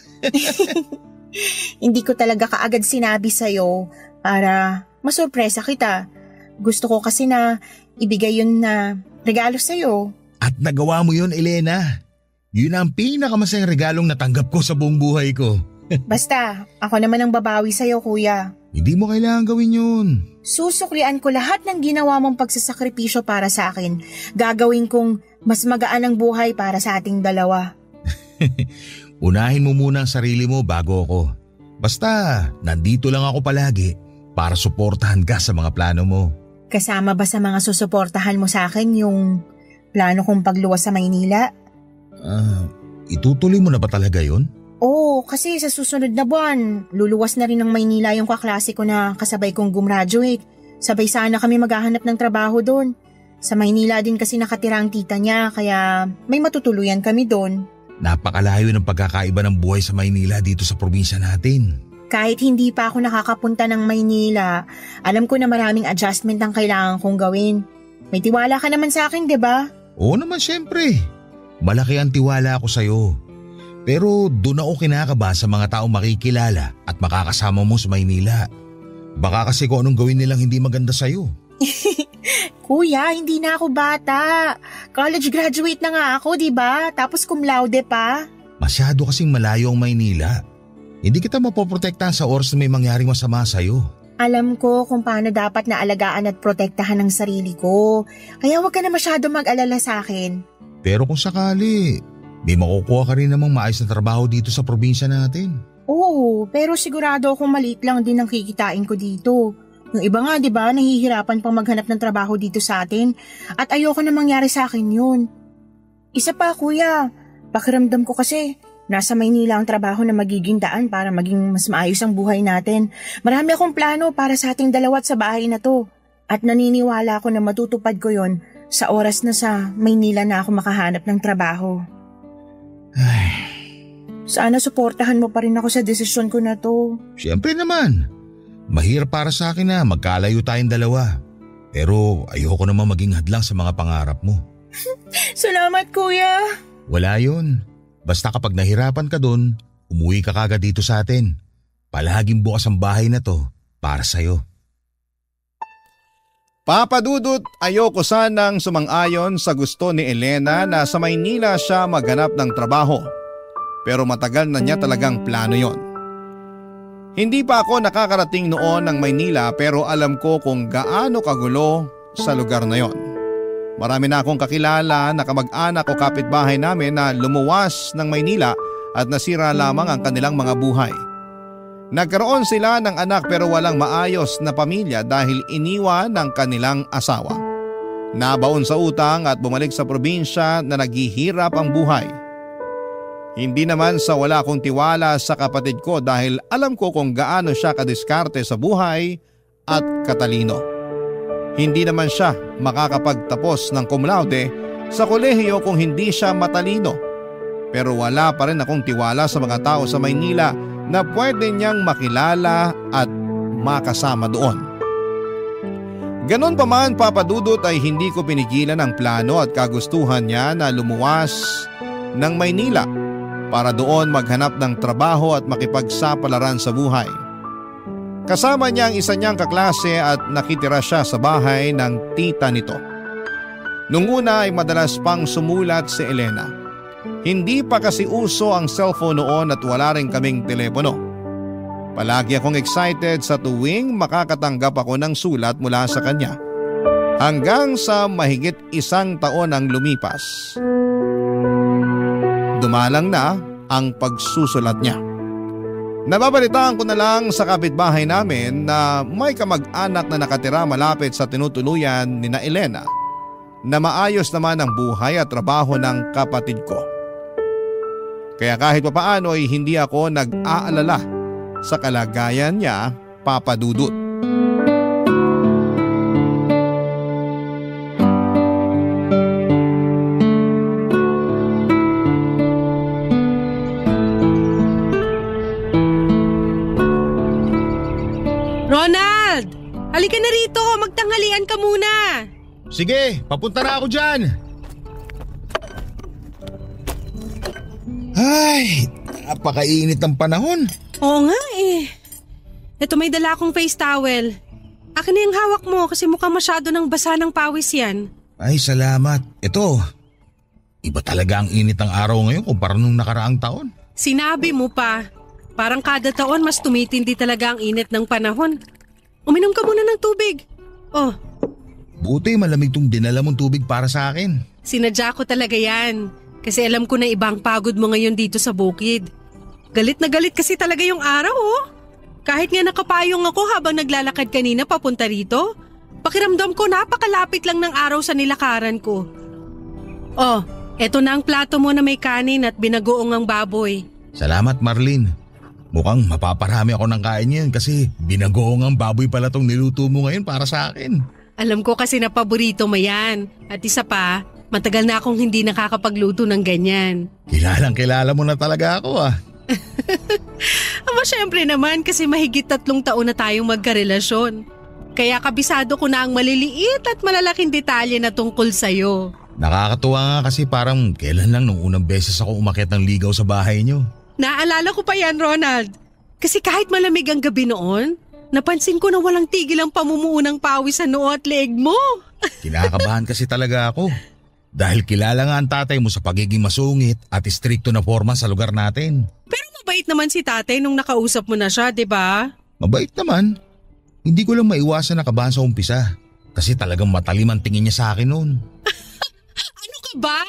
Hindi ko talaga kaagad sinabi sa'yo para masurpresa kita. Gusto ko kasi na ibigay yun na regalo sa'yo. At nagawa mo yun, Elena. Yun ang pinakamasayang regalong natanggap ko sa buong buhay ko. Basta, ako naman ang babawi sa'yo, Kuya. Hindi mo kailangan gawin yun. Susuklian ko lahat ng ginawa mong pagsasakripisyo para sa akin. Gagawin kong mas magaan ang buhay para sa ating dalawa. Unahin mo muna ang sarili mo bago ako. Basta, nandito lang ako palagi para suportahan ka sa mga plano mo. Kasama ba sa mga susuportahan mo sa akin yung plano kong pagluwas sa Maynila? Itutuloy mo na ba talaga yun? Oo, kasi sa susunod na buwan, luluwas na rin ng Maynila yung kaklase ko na kasabay kong gumraduate. Sabay sana kami maghahanap ng trabaho doon. Sa Maynila din kasi nakatira ang tita niya kaya may matutuluyan kami doon. Napakalayo ng pagkakaiba ng buhay sa Maynila dito sa probinsya natin. Kahit hindi pa ako nakakapunta ng Maynila, alam ko na maraming adjustment ang kailangan kong gawin. May tiwala ka naman sa akin, di ba? Oo naman siyempre. Malaki ang tiwala ko sa'yo. Pero doon ako kinakaba sa mga taong makikilala at makakasama mo sa Maynila. Baka kasi kung anong gawin nilang hindi maganda sa'yo. Kuya, hindi na ako bata. College graduate na nga ako, di ba? Tapos cum laude pa. Masyado kasing malayo ang Maynila. Hindi kita mapoprotektahan sa oras na may mangyaring masama sa'yo. Alam ko kung paano dapat naalagaan at protektahan ang sarili ko. Kaya huwag ka na masyado mag-alala sa akin. Pero kung sakali, may makukuha ka rin namang maayos na trabaho dito sa probinsya natin. Oo, pero sigurado akong maliit lang din ang kikitain ko dito. Yung iba nga, di ba, nahihirapan pang maghanap ng trabaho dito sa atin at ayoko na mangyari sa akin yun. Isa pa, kuya, pakiramdam ko kasi nasa Maynila ang trabaho na magiging daan para maging mas maayos ang buhay natin. Marami akong plano para sa ating dalawa at sa bahay na to. At naniniwala ako na matutupad ko yon sa oras na sa Maynila na ako makahanap ng trabaho. Ay. Sana suportahan mo pa rin ako sa desisyon ko na to. Siyempre naman. Mahirap para sa akin na magkalayo tayong dalawa. Pero ayoko naman maging hadlang sa mga pangarap mo. Salamat, kuya. Wala yun. Basta kapag nahirapan ka dun, umuwi ka kagad dito sa atin. Palaging bukas ang bahay na to para sa'yo. Papa Dudut, ayoko sanang sumang-ayon sa gusto ni Elena na sa Maynila siya maghanap ng trabaho. Pero matagal na niya talagang plano yon. Hindi pa ako nakakarating noon ng Maynila pero alam ko kung gaano kagulo sa lugar na yon. Marami na akong kakilala na kamag-anak o kapitbahay namin na lumuwas ng Maynila at nasira lamang ang kanilang mga buhay. Nagkaroon sila ng anak pero walang maayos na pamilya dahil iniwan ng kanilang asawa. Nabaon sa utang at bumalik sa probinsya na naghihirap ang buhay. Hindi naman sa wala akong tiwala sa kapatid ko dahil alam ko kung gaano siya kadiskarte sa buhay at katalino. Hindi naman siya makakapagtapos ng cum laude sa kolehiyo kung hindi siya matalino. Pero wala pa rin akong tiwala sa mga tao sa Maynila na pwede niyang makilala at makasama doon. Ganon pa man, Papa Dudut, ay hindi ko pinigilan ang plano at kagustuhan niya na lumuwas ng Maynila para doon maghanap ng trabaho at makipagsapalaran sa buhay. Kasama niya ang isa niyang kaklase at nakitira siya sa bahay ng tita nito. Nung una ay madalas pang sumulat si Elena. Hindi pa kasi uso ang cellphone noon at wala rin kaming telepono. Palagi akong excited sa tuwing makakatanggap ako ng sulat mula sa kanya. Hanggang sa mahigit 1 taon ang lumipas. Dumalang na ang pagsusulat niya. Nababalitaan ko na lang sa kapitbahay namin na may kamag-anak na nakatira malapit sa tinutuluyan ni na Elena na maayos naman ang buhay at trabaho ng kapatid ko. Kaya kahit papaano ay hindi ako nag-aalala sa kalagayan niya, Papa Dudut. Ronald! Halika na rito! Magtanghalian ka muna! Sige, papunta na ako dyan. Ay, napakainit ng panahon. Oo nga eh. Ito, may dala akong face towel. Akin na yung hawak mo kasi mukhang masyado ng basa ng pawis yan. Ay, salamat. Ito, iba talaga ang init ng araw ngayon kumpara nung nakaraang taon. Sinabi mo pa. Parang kada taon mas tumitindi talaga ang init ng panahon. Uminom ka muna ng tubig. Oh. Buti malamig tong dinala mong tubig para sa akin. Sinadya ko talaga yan. Kasi alam ko na ibang pagod mo ngayon dito sa bukid. Galit na galit kasi talaga yung araw oh. Kahit nga nakapayong ako habang naglalakad kanina papunta rito, pakiramdam ko napakalapit lang ng araw sa nilakaran ko. Oh, eto na ang plato mo na may kanin at binagoong ang baboy. Salamat, Marlene. Mukhang mapaparami ako ng kain yan kasi binagoong ang baboy pala tong niluto mo ngayon para sa akin. Alam ko kasi na paborito mo yan. At isa pa, matagal na akong hindi nakakapagluto ng ganyan. Kilala mo na talaga ako ah. Aba syempre naman kasi mahigit 3 taon na tayong magkarelasyon. Kaya kabisado ko na ang maliliit at malalaking detalye na tungkol sa'yo. Nakakatuwa nga kasi parang kailan lang nung unang beses ako umakyat ng ligaw sa bahay niyo. Naalala ko pa yan, Ronald. Kasi kahit malamig ang gabi noon, napansin ko na walang tigil ang pamumuo ng pawis sa noo at leeg mo. Kinakabahan kasi talaga ako. Dahil kilala nga ang tatay mo sa pagiging masungit at istrikto na forma sa lugar natin. Pero mabait naman si tatay nung nakausap mo na siya, di ba? Mabait naman. Hindi ko lang maiwasan na kabahan sa umpisa. Kasi talagang matalim ang tingin niya sa akin noon. Ano ka ba?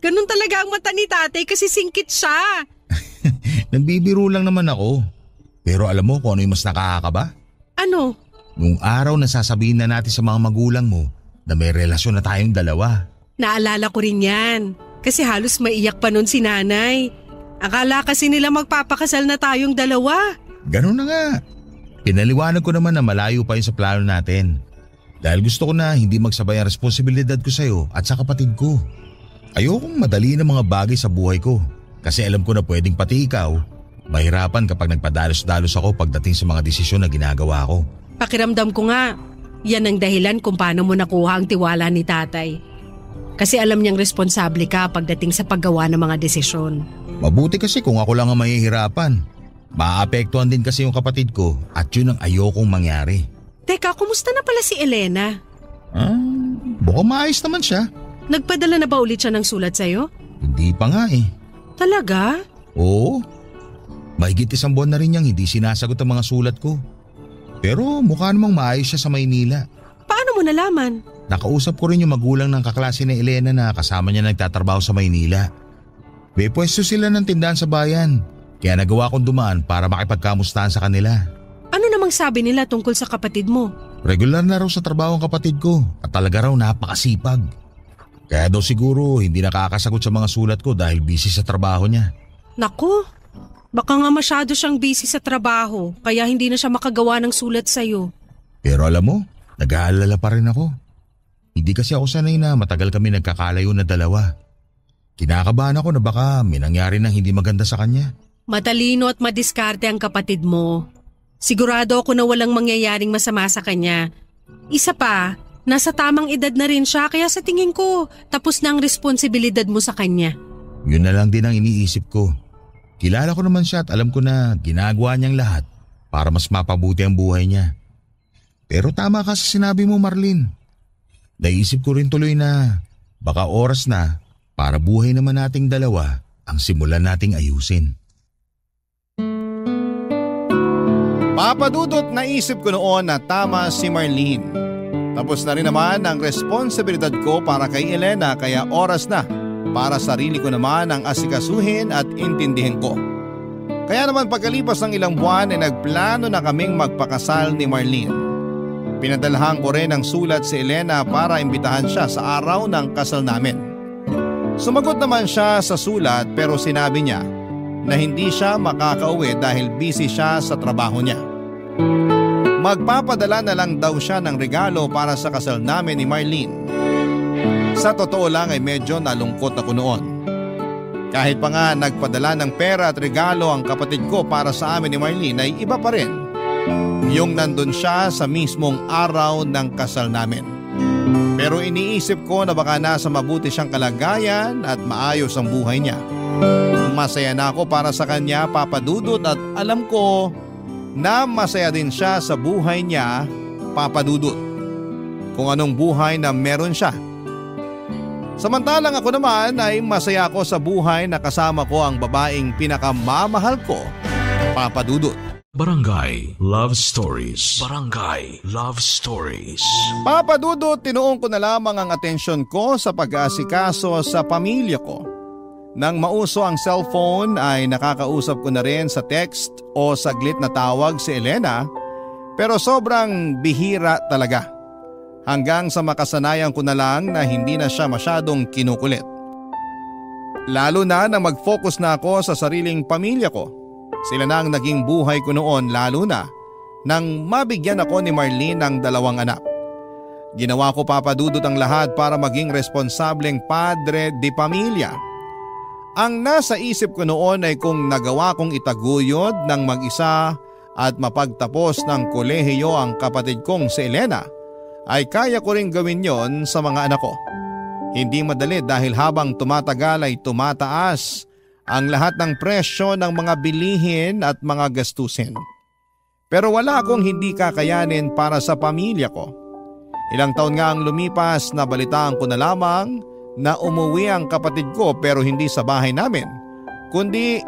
Ganun talaga ang mata ni tatay kasi singkit siya. Nagbibiro lang naman ako. Pero alam mo kung ano yung mas nakakakaba? Ano? Nung araw na sasabihin na natin sa mga magulang mo na may relasyon na tayong dalawa. Naalala ko rin yan. Kasi halos maiyak pa nun si nanay. Akala kasi nila magpapakasal na tayong dalawa. Ganun na nga. Pinaliwanag ko naman na malayo pa yun sa plano natin. Dahil gusto ko na hindi magsabay ang responsibilidad ko sa'yo at sa kapatid ko. Ayokong madali ng mga bagay sa buhay ko. Kasi alam ko na pwedeng pati ikaw mahirapan kapag nagpadalos-dalos ako pagdating sa mga desisyon na ginagawa ko. Pakiramdam ko nga, yan ang dahilan kung paano mo nakuha ang tiwala ni tatay. Kasi alam niyang responsable ka pagdating sa paggawa ng mga desisyon. Mabuti kasi kung ako lang ang mahihirapan. Maaapektuhan din kasi yung kapatid ko at yun ang ayokong mangyari. Teka, kumusta na pala si Elena? Mukhang maayos naman siya. Nagpadala na ba ulit siya ng sulat sa'yo? Hindi pa nga eh. Talaga? Oo. Mahigit 1 buwan na rin niyang hindi sinasagot ang mga sulat ko. Pero mukha namang maayos siya sa Maynila. Paano mo nalaman? Nakausap ko rin yung magulang ng kaklase ni Elena na kasama niya nagtatrabaho sa Maynila. May pwesto sila ng tindahan sa bayan. Kaya nagawa kong dumaan para makipagkamustahan sa kanila. Ano namang sabi nila tungkol sa kapatid mo? Regular na raw sa trabaho ang kapatid ko at talaga raw napakasipag. Kaya daw siguro hindi nakakasagot sa mga sulat ko dahil busy sa trabaho niya. Naku, baka nga masyado siyang busy sa trabaho kaya hindi na siya makagawa ng sulat sa'yo. Pero alam mo, nag-aalala pa rin ako. Hindi kasi ako sanay na matagal kami nagkakalayo na dalawa. Kinakabahan ako na baka may nangyari nang hindi maganda sa kanya. Matalino at madiskarte ang kapatid mo. Sigurado ako na walang mangyayaring masama sa kanya. Isa pa, nasa tamang edad na rin siya kaya sa tingin ko tapos na ang responsibilidad mo sa kanya. Yun na lang din ang iniisip ko. Kilala ko naman siya at alam ko na ginagawa niyang lahat para mas mapabuti ang buhay niya. Pero tama ka sa sinabi mo, Marlene. Naisip ko rin tuloy na baka oras na para buhay naman nating dalawa ang simulan nating ayusin. Papadudot naisip ko noon na tama si Marlene. Tapos na rin naman ang responsibilidad ko para kay Elena kaya oras na para sarili ko naman ang asikasuhin at intindihin ko. Kaya naman pagkalipas ng ilang buwan ay nagplano na kaming magpakasal ni Marlene. Pinadalhan ko rin ng sulat si Elena para imbitahan siya sa araw ng kasal namin. Sumagot naman siya sa sulat pero sinabi niya na hindi siya makakauwi dahil busy siya sa trabaho niya. Magpapadala na lang daw siya ng regalo para sa kasal namin ni Marlene. Sa totoo lang ay medyo nalungkot ako noon. Kahit pa nga nagpadala ng pera at regalo ang kapatid ko para sa amin ni Marlene ay iba pa rin yung nandun siya sa mismong araw ng kasal namin. Pero iniisip ko na baka nasa mabuti siyang kalagayan at maayos ang buhay niya. Masaya na ako para sa kanya, Papa Dudut, at alam ko na masaya din siya sa buhay niya, Papa Dudut. Kung anong buhay na meron siya. Samantalang ako naman ay masaya ako sa buhay na kasama ko ang babaeng pinakamamahal ko, Papa Dudut. Barangay Love Stories. Barangay Love Stories. Papa Dudut, tinuon ko na lamang ang atensyon ko sa pag-aasikaso sa pamilya ko. Nang mauso ang cellphone ay nakakausap ko na rin sa text o saglit na tawag si Elena, pero sobrang bihira talaga. Hanggang sa makasanayan ko na lang na hindi na siya masyadong kinukulit. Lalo na nang mag-focus na ako sa sariling pamilya ko. Sila na ang naging buhay ko noon, lalo na nang mabigyan ako ni Marlene ng 2 anak. Ginawa ko, Papa Dudut, ang lahat para maging responsableng padre de pamilya. Ang nasa isip ko noon ay kung nagawa kong itaguyod ng mag-isa at mapagtapos ng kolehiyo ang kapatid kong si Elena, ay kaya ko rin gawin yon sa mga anak ko. Hindi madali dahil habang tumatagal ay tumataas ang lahat ng presyo ng mga bilihin at mga gastusin. Pero wala akong hindi kakayanin para sa pamilya ko. Ilang taon nga ang lumipas, nabalitaan ko na lamang na umuwi ang kapatid ko pero hindi sa bahay namin, kundi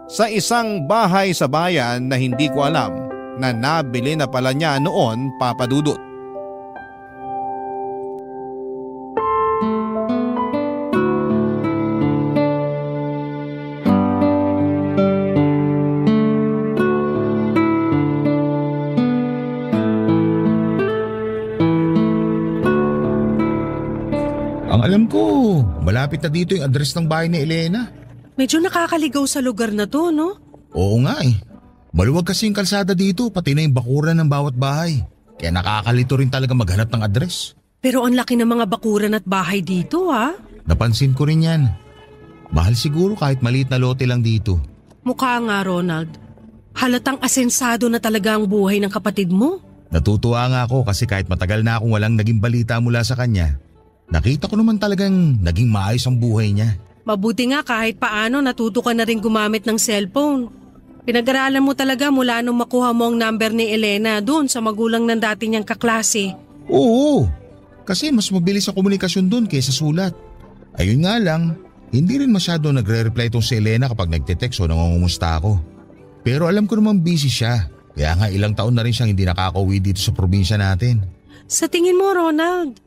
sa isang bahay sa bayan na hindi ko alam na nabili na pala niya noon, Papa Dudut. Alam ko, malapit na dito yung address ng bahay ni Elena. Medyo nakakaligaw sa lugar na to, no? Oo nga eh. Maluwag kasi yung kalsada dito, pati na yung bakuran ng bawat bahay. Kaya nakakalito rin talaga maghanap ng address. Pero ang laki ng mga bakuran at bahay dito, ha? Napansin ko rin yan. Mahal siguro kahit maliit na lote lang dito. Mukha nga, Ronald. Halatang asensado na talaga ang buhay ng kapatid mo. Natutuwa nga ako kasi kahit matagal na akong walang naging balita mula sa kanya, nakita ko naman talagang naging maayos ang buhay niya. Mabuti nga kahit paano natuto ka na rin gumamit ng cellphone. Pinag-aralan mo talaga mula nung makuha mo ang number ni Elena doon sa magulang ng dati niyang kaklase. Oo, kasi mas mabilis ang komunikasyon doon kaysa sulat. Ayun nga lang, hindi rin masyado nagre-reply tong si Elena kapag nagte-text o nangungumusta ako. Pero alam ko naman busy siya, kaya nga ilang taon na rin siyang hindi nakakauwi dito sa probinsya natin. Sa tingin mo, Ronald,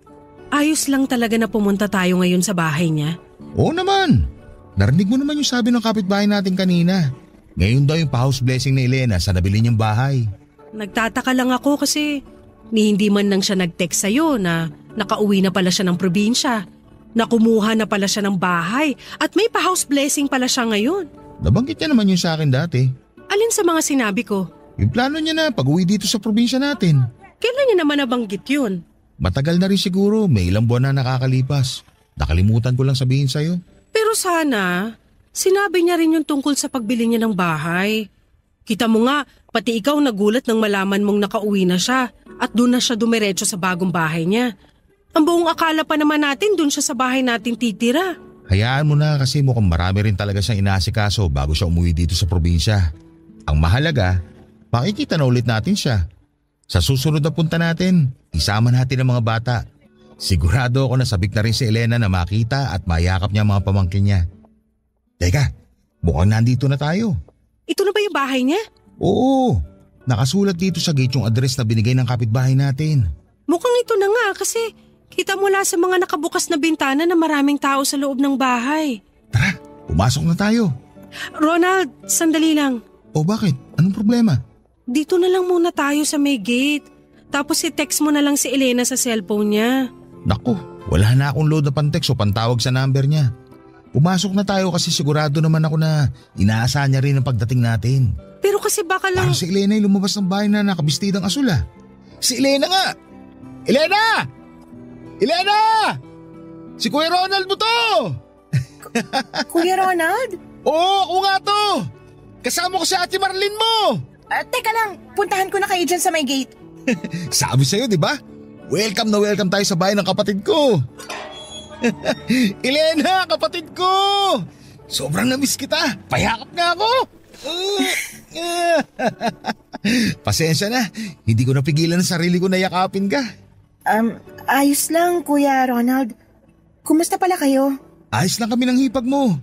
ayos lang talaga na pumunta tayo ngayon sa bahay niya? Oo naman. Narinig mo naman yung sabi ng kapitbahay natin kanina. Ngayon daw yung pa-house blessing ni Elena sa nabili niyang bahay. Nagtataka lang ako kasi hindi man lang siya nag-text sa'yo na nakauwi na pala siya ng probinsya. Nakumuha na pala siya ng bahay at may pa-house blessing pala siya ngayon. Nabanggit niya naman yun sa akin dati. Alin sa mga sinabi ko? Yung plano niya na pag-uwi dito sa probinsya natin. Kailan niya naman nabanggit yun? Matagal na rin siguro, may ilang buwan na nakakalipas. Nakalimutan ko lang sabihin sa'yo. Pero sana, sinabi niya rin yung tungkol sa pagbili niya ng bahay. Kita mo nga, pati ikaw nagulat nang malaman mong nakauwi na siya at doon na siya dumiretso sa bagong bahay niya. Ang buong akala pa naman natin doon siya sa bahay natin titira. Hayaan mo na kasi mukhang marami rin talaga siyang inaasikaso bago siya umuwi dito sa probinsya. Ang mahalaga, makikita na ulit natin siya. Sa susunod na punta natin, isama natin ang mga bata. Sigurado ako na sabik na rin si Elena na makita at mayakap niya ang mga pamangkin niya. Teka, mukhang nandito na tayo. Ito na ba yung bahay niya? Oo, nakasulat dito sa gate yung address na binigay ng kapitbahay natin. Mukhang ito na nga kasi kita mula sa mga nakabukas na bintana na maraming tao sa loob ng bahay. Tara, pumasok na tayo. Ronald, sandali lang. O bakit? Anong problema? Dito na lang muna tayo sa may gate. Tapos i-text mo na lang si Elena sa cellphone niya. Naku, wala na akong load na pantext o pantawag sa number niya. Pumasok na tayo kasi sigurado naman ako na inaasahan niya rin ang pagdating natin. Pero kasi baka lang… Parang si Elena ay lumabas ng bahay na nakabistidang asul ah. Si Elena nga! Elena! Elena! Si Kuya Ronald mo to! Kuya Ronald? Oo, ako nga to! Kasama ko si Ate Marlene mo! Teka lang, puntahan ko na kayo dyan sa may gate. Sabi sa'yo, di ba? Welcome na welcome tayo sa bahay ng kapatid ko. Elena, kapatid ko! Sobrang namiss kita. Payakap nga ako. Pasensya na, hindi ko napigilan ang sarili ko na yakapin ka. Ayos lang, Kuya Ronald. Kumusta pala kayo? Ayos lang kami ng hipag mo.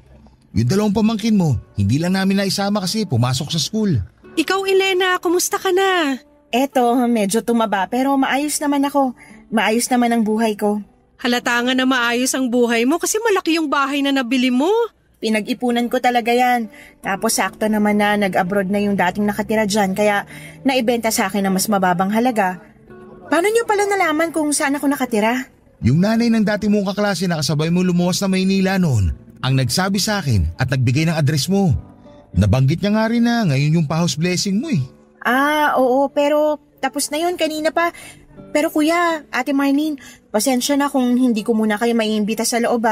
Yung dalawang pamangkin mo, hindi lang namin naisama kasi pumasok sa school. Ikaw, Elena, kumusta ka na? Eto, medyo tumaba pero maayos naman ako. Maayos naman ang buhay ko. Halata nga na maayos ang buhay mo kasi malaki yung bahay na nabili mo. Pinag-ipunan ko talaga yan. Tapos sakto naman na nag-abroad na yung dating nakatira dyan kaya naibenta sa akin na mas mababang halaga. Paano niyo pala nalaman kung saan ako nakatira? Yung nanay ng dati mong kaklase na kasabay mo lumuwas na Maynila noon ang nagsabi sa akin at nagbigay ng address mo. Nabanggit niya nga rin na ngayon yung pa-house blessing mo eh. Oo, pero tapos na yun kanina pa. Pero kuya, Ate Marlene, pasensya na kung hindi ko muna kayo maiimbita sa loob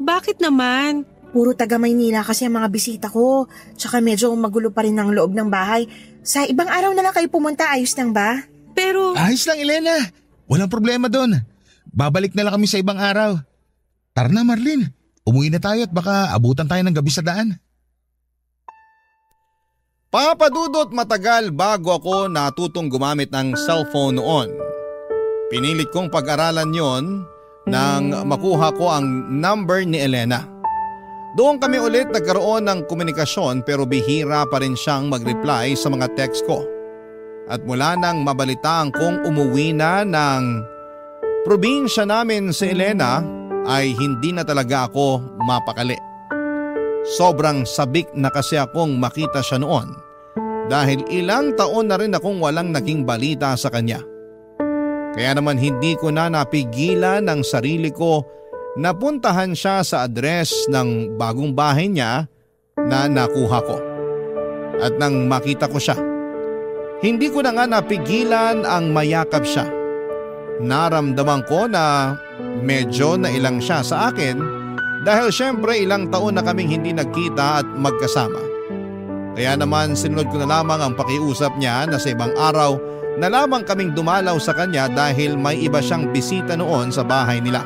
Bakit naman? Puro taga Maynila kasi ang mga bisita ko. Tsaka medyo magulo pa rin ang loob ng bahay. Sa ibang araw na lang kayo pumunta, ayos lang ba? Pero… Ayos lang, Elena. Walang problema doon. Babalik na lang kami sa ibang araw. Tara na, Marlene. Umuwi na tayo at baka abutan tayo ng gabi sa daan. Papadudot, matagal bago ako natutong gumamit ng cellphone noon. Pinilit kong pag-aralan yon nang makuha ko ang number ni Elena. Doon kami ulit nagkaroon ng komunikasyon pero bihira pa rin siyang mag-reply sa mga text ko. At mula nang mabalitaan kong umuwi na ng probinsya namin si Elena ay hindi na talaga ako mapakali. Sobrang sabik na kasi akong makita siya noon dahil ilang taon na rin akong walang naging balita sa kanya. Kaya naman hindi ko na napigilan ang sarili ko na puntahan siya sa address ng bagong bahay niya na nakuha ko. At nang makita ko siya, hindi ko na nga napigilan ang mayakap siya. Naramdaman ko na medyo nailang siya sa akin dahil syempre ilang taon na kaming hindi nagkita at magkasama. Kaya naman sinunod ko na lamang ang pakiusap niya na sa ibang araw na lamang kaming dumalaw sa kanya dahil may iba siyang bisita noon sa bahay nila.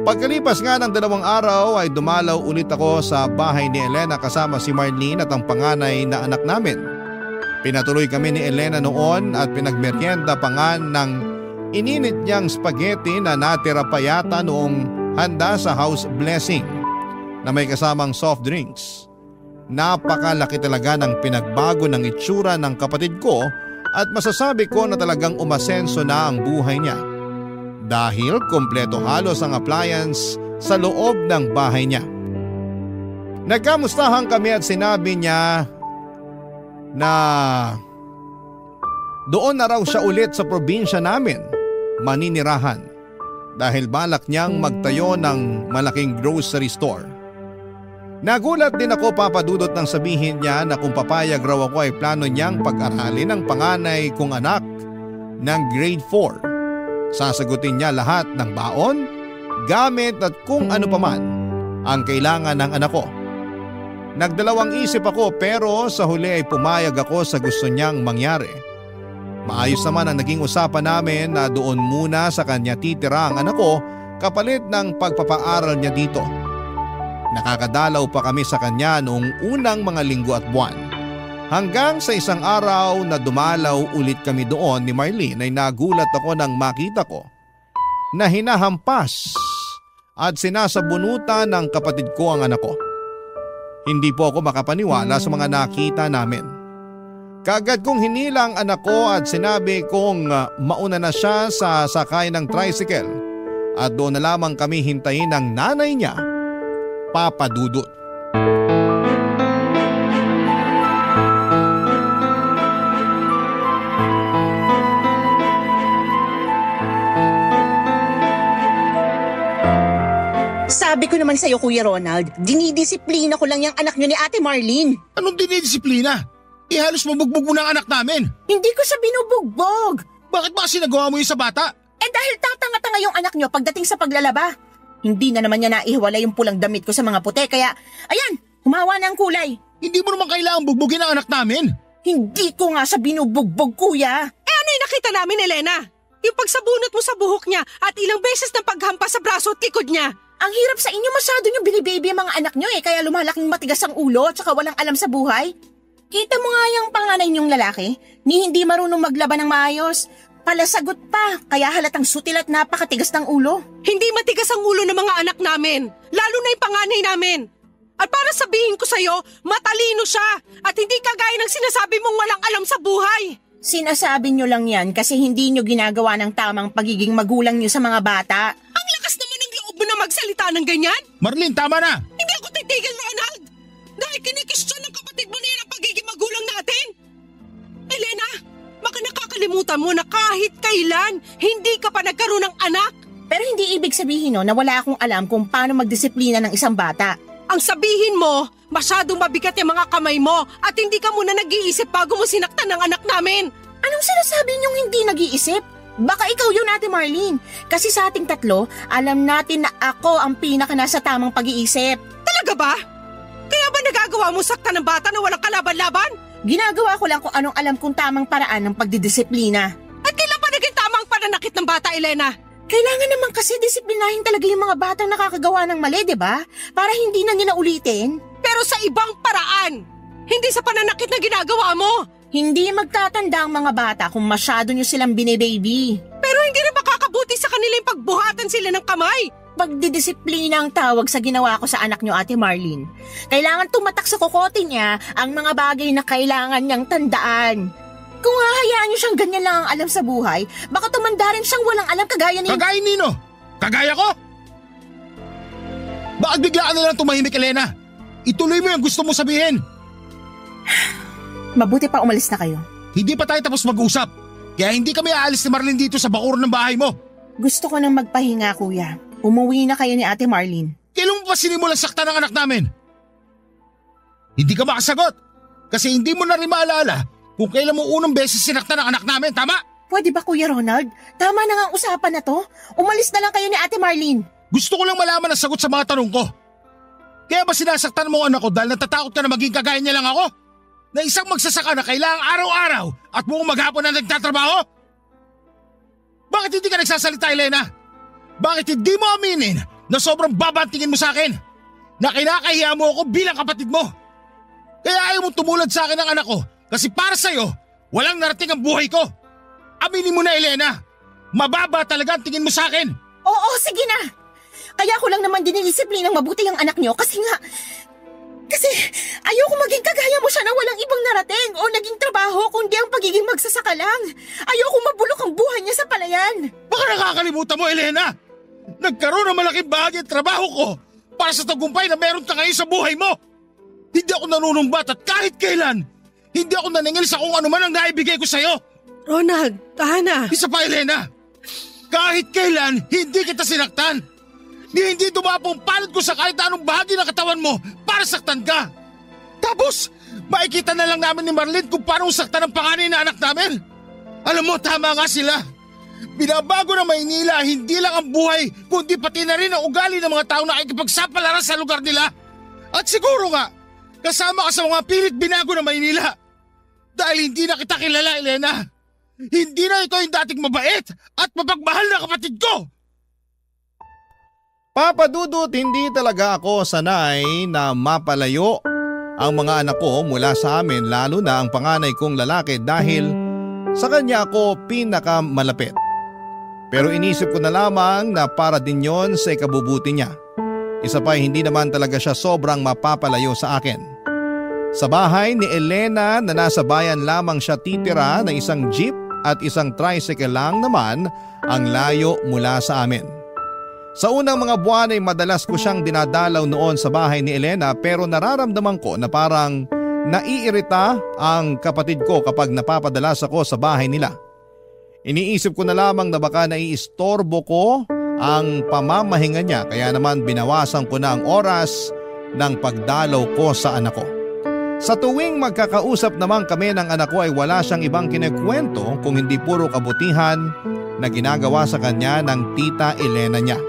Pagkalipas nga ng 2 araw ay dumalaw ulit ako sa bahay ni Elena kasama si Marlene at ang panganay na anak namin. Pinatuloy kami ni Elena noon at pinagmeryenda pa nga ng ininit niyang spaghetti na natira pa yata noong handa sa house blessing na may kasamang soft drinks. Napakalaki talaga ng pinagbago ng itsura ng kapatid ko at masasabi ko na talagang umasenso na ang buhay niya. Dahil kompleto halos ang appliance sa loob ng bahay niya. Nagkamustahan kami at sinabi niya na doon na raw siya ulit sa probinsya namin maninirahan dahil balak niyang magtayo ng malaking grocery store. Nagulat din ako, Papadudot, nang sabihin niya na kung papayag raw ako ay plano niyang pag-aralin ang panganay kong anak ng grade 4. Sasagutin niya lahat ng baon, gamit at kung ano paman ang kailangan ng anak ko. Nagdalawang isip ako pero sa huli ay pumayag ako sa gusto niyang mangyari. Maayos naman ang naging usapan namin na doon muna sa kanya titira ang anak ko kapalit ng pagpapaaral niya dito. Nakakadalaw pa kami sa kanya noong unang mga linggo at buwan. Hanggang sa isang araw na dumalaw ulit kami doon ni Marlene ay nagulat ako nang makita ko na hinahampas at sinasabunutan ng kapatid ko ang anak ko. Hindi po ako makapaniwala sa mga nakita namin. Kaagad kong hinilang anak ko at sinabi kong mauna na siya sa sakay ng tricycle at doon na lamang kami hintayin ng nanay niya, Papadudot. Sabi ko naman sa'yo, Kuya Ronald, dinidisiplina ko lang yung anak nyo ni Ate Marlene. Anong dinidisiplina? Halos mabugbog mo na ang anak namin. Hindi ko siya binubugbog. Bakit ba kasi nagawa mo yun sa bata? Dahil tatanga-tanga yung anak nyo pagdating sa paglalaba. Hindi na naman niya naihiwala yung pulang damit ko sa mga puti kaya, ayan, humawa na ang kulay. Hindi mo naman kailangang bugbugin ang anak namin. Hindi ko nga siya binubugbog, Kuya. Ano yung nakita namin, Elena? Yung pagsabunot mo sa buhok niya at ilang beses na paghampas sa braso at likod niya. Ang hirap sa inyo, masyado nyo binibaby ang mga anak nyo kaya lumalaking matigas ang ulo at saka walang alam sa buhay. Kita mo nga yung panganay nyong lalaki, ni hindi marunong maglaba ng maayos. Palasagot pa, kaya halatang sutil at napakatigas ng ulo. Hindi matigas ang ulo ng mga anak namin, lalo na yung panganay namin. At para sabihin ko sa'yo, matalino siya at hindi kagaya ng sinasabi mong walang alam sa buhay. Sinasabi nyo lang yan kasi hindi nyo ginagawa ng tamang pagiging magulang nyo sa mga bata. Ang lakas naman ng loob mo na magsalita ng ganyan. Marlene, tama na! Hindi ako titigil, Ronald! Dahil kinikistyon ng kapatid mo na yan ang pagiging magulang natin. Elena, baka nakakalimutan mo na kahit kailan, hindi ka pa nagkaroon ng anak. Pero hindi ibig sabihin na wala akong alam kung paano magdisiplina ng isang bata. Ang sabihin mo, masyadong mabigat yung mga kamay mo at hindi ka muna nag-iisip bago mo sinaktan ng anak namin. Anong sinasabi niyong hindi nag-iisip? Baka ikaw yun, Ate Marlene. Kasi sa ating tatlo, alam natin na ako ang pinaka nasa tamang pag-iisip. Talaga ba? Kaya ba nagagawa mo sakta ng bata na walang kalaban-laban? Ginagawa ko lang kung anong alam kong tamang paraan ng pagdidisiplina. At kailan pa naging tamang pananakit ng bata, Elena? Kailangan naman kasi disiplinahin talaga yung mga batang nakakagawa ng mali, di ba? Para hindi na nila ulitin. Pero sa ibang paraan. Hindi sa pananakit na ginagawa mo. Hindi magtatanda ang mga bata kung masyado nyo silang bine-baby. Pero hindi rin makakabuti sa kanila yung pagbuhatan sila ng kamay. Pagdidisiplina ang tawag sa ginawa ko sa anak nyo, Ate Marlene. Kailangan tumatak sa kokote niya ang mga bagay na kailangan niyang tandaan. Kung hahayaan niyo siyang ganyan lang ang alam sa buhay, baka tumanda rin siyang walang alam kagaya ni... Kagaya nino? Kagaya ko? Bakit bigla ka na lang tumahimik, Elena? Ituloy mo yung gusto mo sabihin. Mabuti pa umalis na kayo. Hindi pa tayo tapos mag-usap. Kaya hindi kami aalis ni Marlene dito sa bakuran ng bahay mo. Gusto ko nang magpahinga, kuya. Umuwi na kayo ni Ate Marlene. Kailan mo pa sinimulan sakta ng anak namin? Hindi ka makasagot. Kasi hindi mo na rin maalala kung kailan mo unang beses sinaktan ng anak namin, tama? Pwede ba, Kuya Ronald? Tama na nga ang usapan na to. Umalis na lang kayo ni Ate Marlene. Gusto ko lang malaman ang sagot sa mga tanong ko. Kaya ba sinasaktan mo ang anak ko dahil natatakot ka na maging kagaya niya lang ako? Na isang magsasaka na kailangang araw-araw at buong maghapon na nagtatrabaho? Bakit hindi ka nagsasalita, Elena? Bakit hindi mo aminin na sobrang baba ang tingin mo sa akin? Na kinakahiya mo ako bilang kapatid mo? Kaya ayaw mong tumulad sa akin ng anak ko kasi para sa'yo, walang narating ang buhay ko. Aminin mo na, Elena. Mababa talaga ang tingin mo sa akin. Oo, sige na. Kaya ko lang naman dinidisiplinang mabuti ang anak niyo kasi ayoko maging kagaya mo siya na walang ibang narating o naging trabaho kundi ang pagiging magsasaka lang. Ayoko mabulok ang buhay niya sa palayan. Baka nakakalimutan mo, Elena. Nagkaroon ng malaking bahagi ang trabaho ko para sa tagumpay na meron ka ngayon sa buhay mo. Hindi ako nanunumbat at kahit kailan, hindi ako naningil sa kung ano man ang naibigay ko sa'yo. Ronald, tahan na. Isa pa, Elena. Kahit kailan, hindi kita sinaktan. Hindi dumapong palad ko sa kahit anong bahagi ng katawan mo para saktan ka. Tapos, makikita na lang namin ni Marlene kung paano saktan ang panganay na anak namin. Alam mo, tama nga sila. Binabago ng Maynila hindi lang ang buhay, kundi pati na rin ang ugali ng mga tao na ikipagsapalaran sa lugar nila. At siguro nga, kasama ka sa mga pilit binago ng Maynila. Dahil hindi na kita kilala, Elena. Hindi na ikaw yung dating mabait at mapagmahal na kapatid ko. Papa Dudut, hindi talaga ako sanay na mapalayo ang mga anak ko mula sa amin, lalo na ang panganay kong lalaki dahil sa kanya ako pinakamalapit. Pero inisip ko na lamang na para din yon sa ikabubuti niya. Isa pa, hindi naman talaga siya sobrang mapapalayo sa akin. Sa bahay ni Elena na nasa bayan lamang siya titira na isang jeep at isang tricycle lang naman ang layo mula sa amin. Sa unang mga buwan ay madalas ko siyang dinadalaw noon sa bahay ni Elena pero nararamdaman ko na parang naiirita ang kapatid ko kapag napapadalas ako sa bahay nila. Iniisip ko na lamang na baka naiistorbo ko ang pamamahinga niya kaya naman binawasan ko na ang oras ng pagdalaw ko sa anak ko. Sa tuwing magkakausap naman kami ng anak ko ay wala siyang ibang kinikwento kung hindi puro kabutihan na ginagawa sa kanya ng tita Elena niya.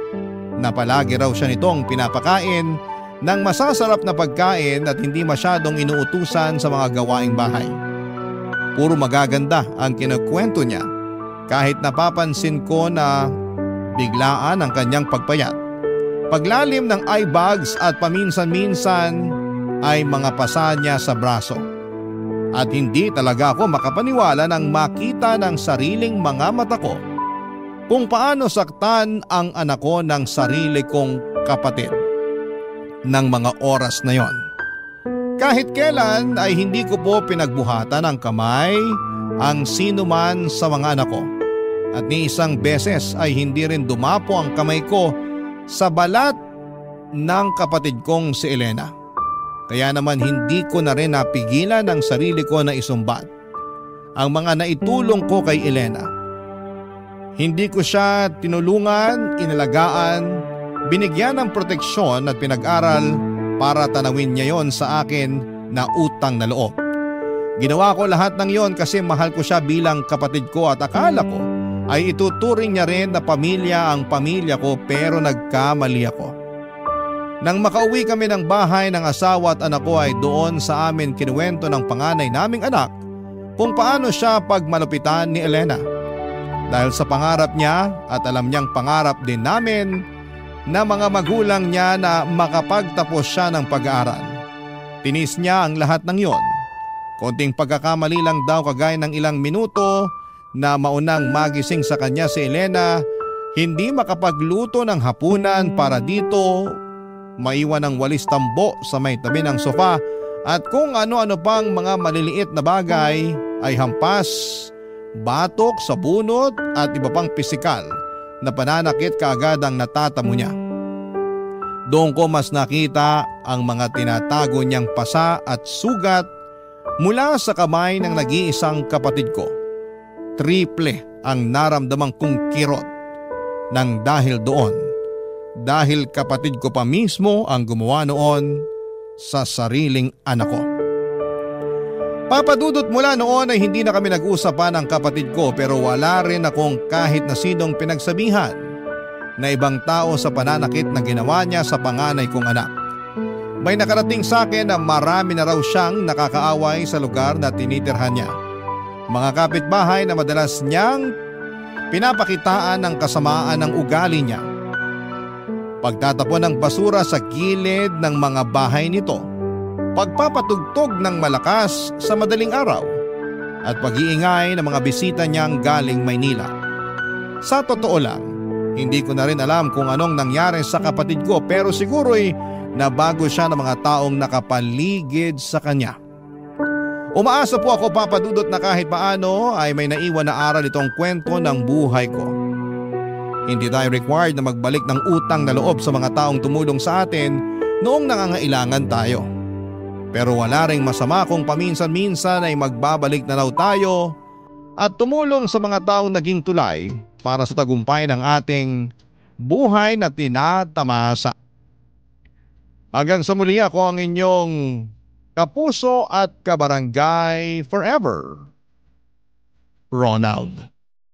Na palagi raw siya nitong pinapakain ng masasarap na pagkain at hindi masyadong inuutusan sa mga gawaing bahay. Puro magaganda ang kinukwento niya kahit napapansin ko na biglaan ang kanyang pagpayat. Paglalim ng eye bags at paminsan-minsan ay mga pasa niya sa braso. At hindi talaga ako makapaniwala nang makita ng sariling mga mata ko kung paano saktan ang anak ko ng sarili kong kapatid ng mga oras na yon. Kahit kailan ay hindi ko po pinagbuhatan ng kamay ang sino man sa mga anak ko. At ni isang beses ay hindi rin dumapo ang kamay ko sa balat ng kapatid kong si Elena. Kaya naman hindi ko na rin napigilan ang sarili ko na isumbat ang mga naitulong ko kay Elena. Hindi ko siya tinulungan, inalagaan, binigyan ng proteksyon at pinag-aral para tanawin niya yon sa akin na utang na loob. Ginawa ko lahat ng yon kasi mahal ko siya bilang kapatid ko at akala ko ay ituturing niya rin na pamilya ang pamilya ko pero nagkamali ako. Nang makauwi kami ng bahay ng asawa at anak ko ay doon sa amin kinuwento ng panganay naming anak kung paano siya pagmalupitan ni Elena. Dahil sa pangarap niya at alam niyang pangarap din namin na mga magulang niya na makapagtapos siya ng pag-aaral. Tinis niya ang lahat ng yon. Konting pagkakamali lang daw kagaya ng ilang minuto na maunang magising sa kanya si Elena, hindi makapagluto ng hapunan para dito, maiwan ng walis tambo sa may tabi ng sofa at kung ano-ano pang mga maliliit na bagay ay hampas, batok sa bunot at iba pang pisikal na pananakit kaagad ang natatamo niya. Doon ko mas nakita ang mga tinatago niyang pasa at sugat mula sa kamay ng nag-iisang kapatid ko. Triple ang naramdamang kong kirot nang dahil doon. Dahil kapatid ko pa mismo ang gumawa noon sa sariling anak ko. Papadudot mula noon ay hindi na kami nag-usapan ng kapatid ko pero wala rin akong kahit na sinong pinagsabihan na ibang tao sa pananakit na ginawa niya sa panganay kong anak. May nakarating sa akin na marami na raw siyang nakakaaway sa lugar na tinitirhan niya. Mga kapitbahay na madalas niyang pinapakitaan ng kasamaan ng ugali niya. Pagtatapon ng basura sa gilid ng mga bahay nito, pagpapatugtog ng malakas sa madaling araw, at pag-iingay ng mga bisita niyang galing Maynila. Sa totoo lang, hindi ko na rin alam kung anong nangyari sa kapatid ko pero siguro'y nabago siya ng mga taong nakapaligid sa kanya. Umaasa po ako papadudot na kahit paano ay may naiwan na aral itong kwento ng buhay ko. Hindi tayo required na magbalik ng utang na loob sa mga taong tumulong sa atin noong nangangailangan tayo. Pero wala ring masama kung paminsan-minsan ay magbabalik na raw tayo at tumulong sa mga taong naging tulay para sa tagumpay ng ating buhay na tinatamasa. Hanggang sa muli, ako ang inyong kapuso at kabarangay forever, Ronald.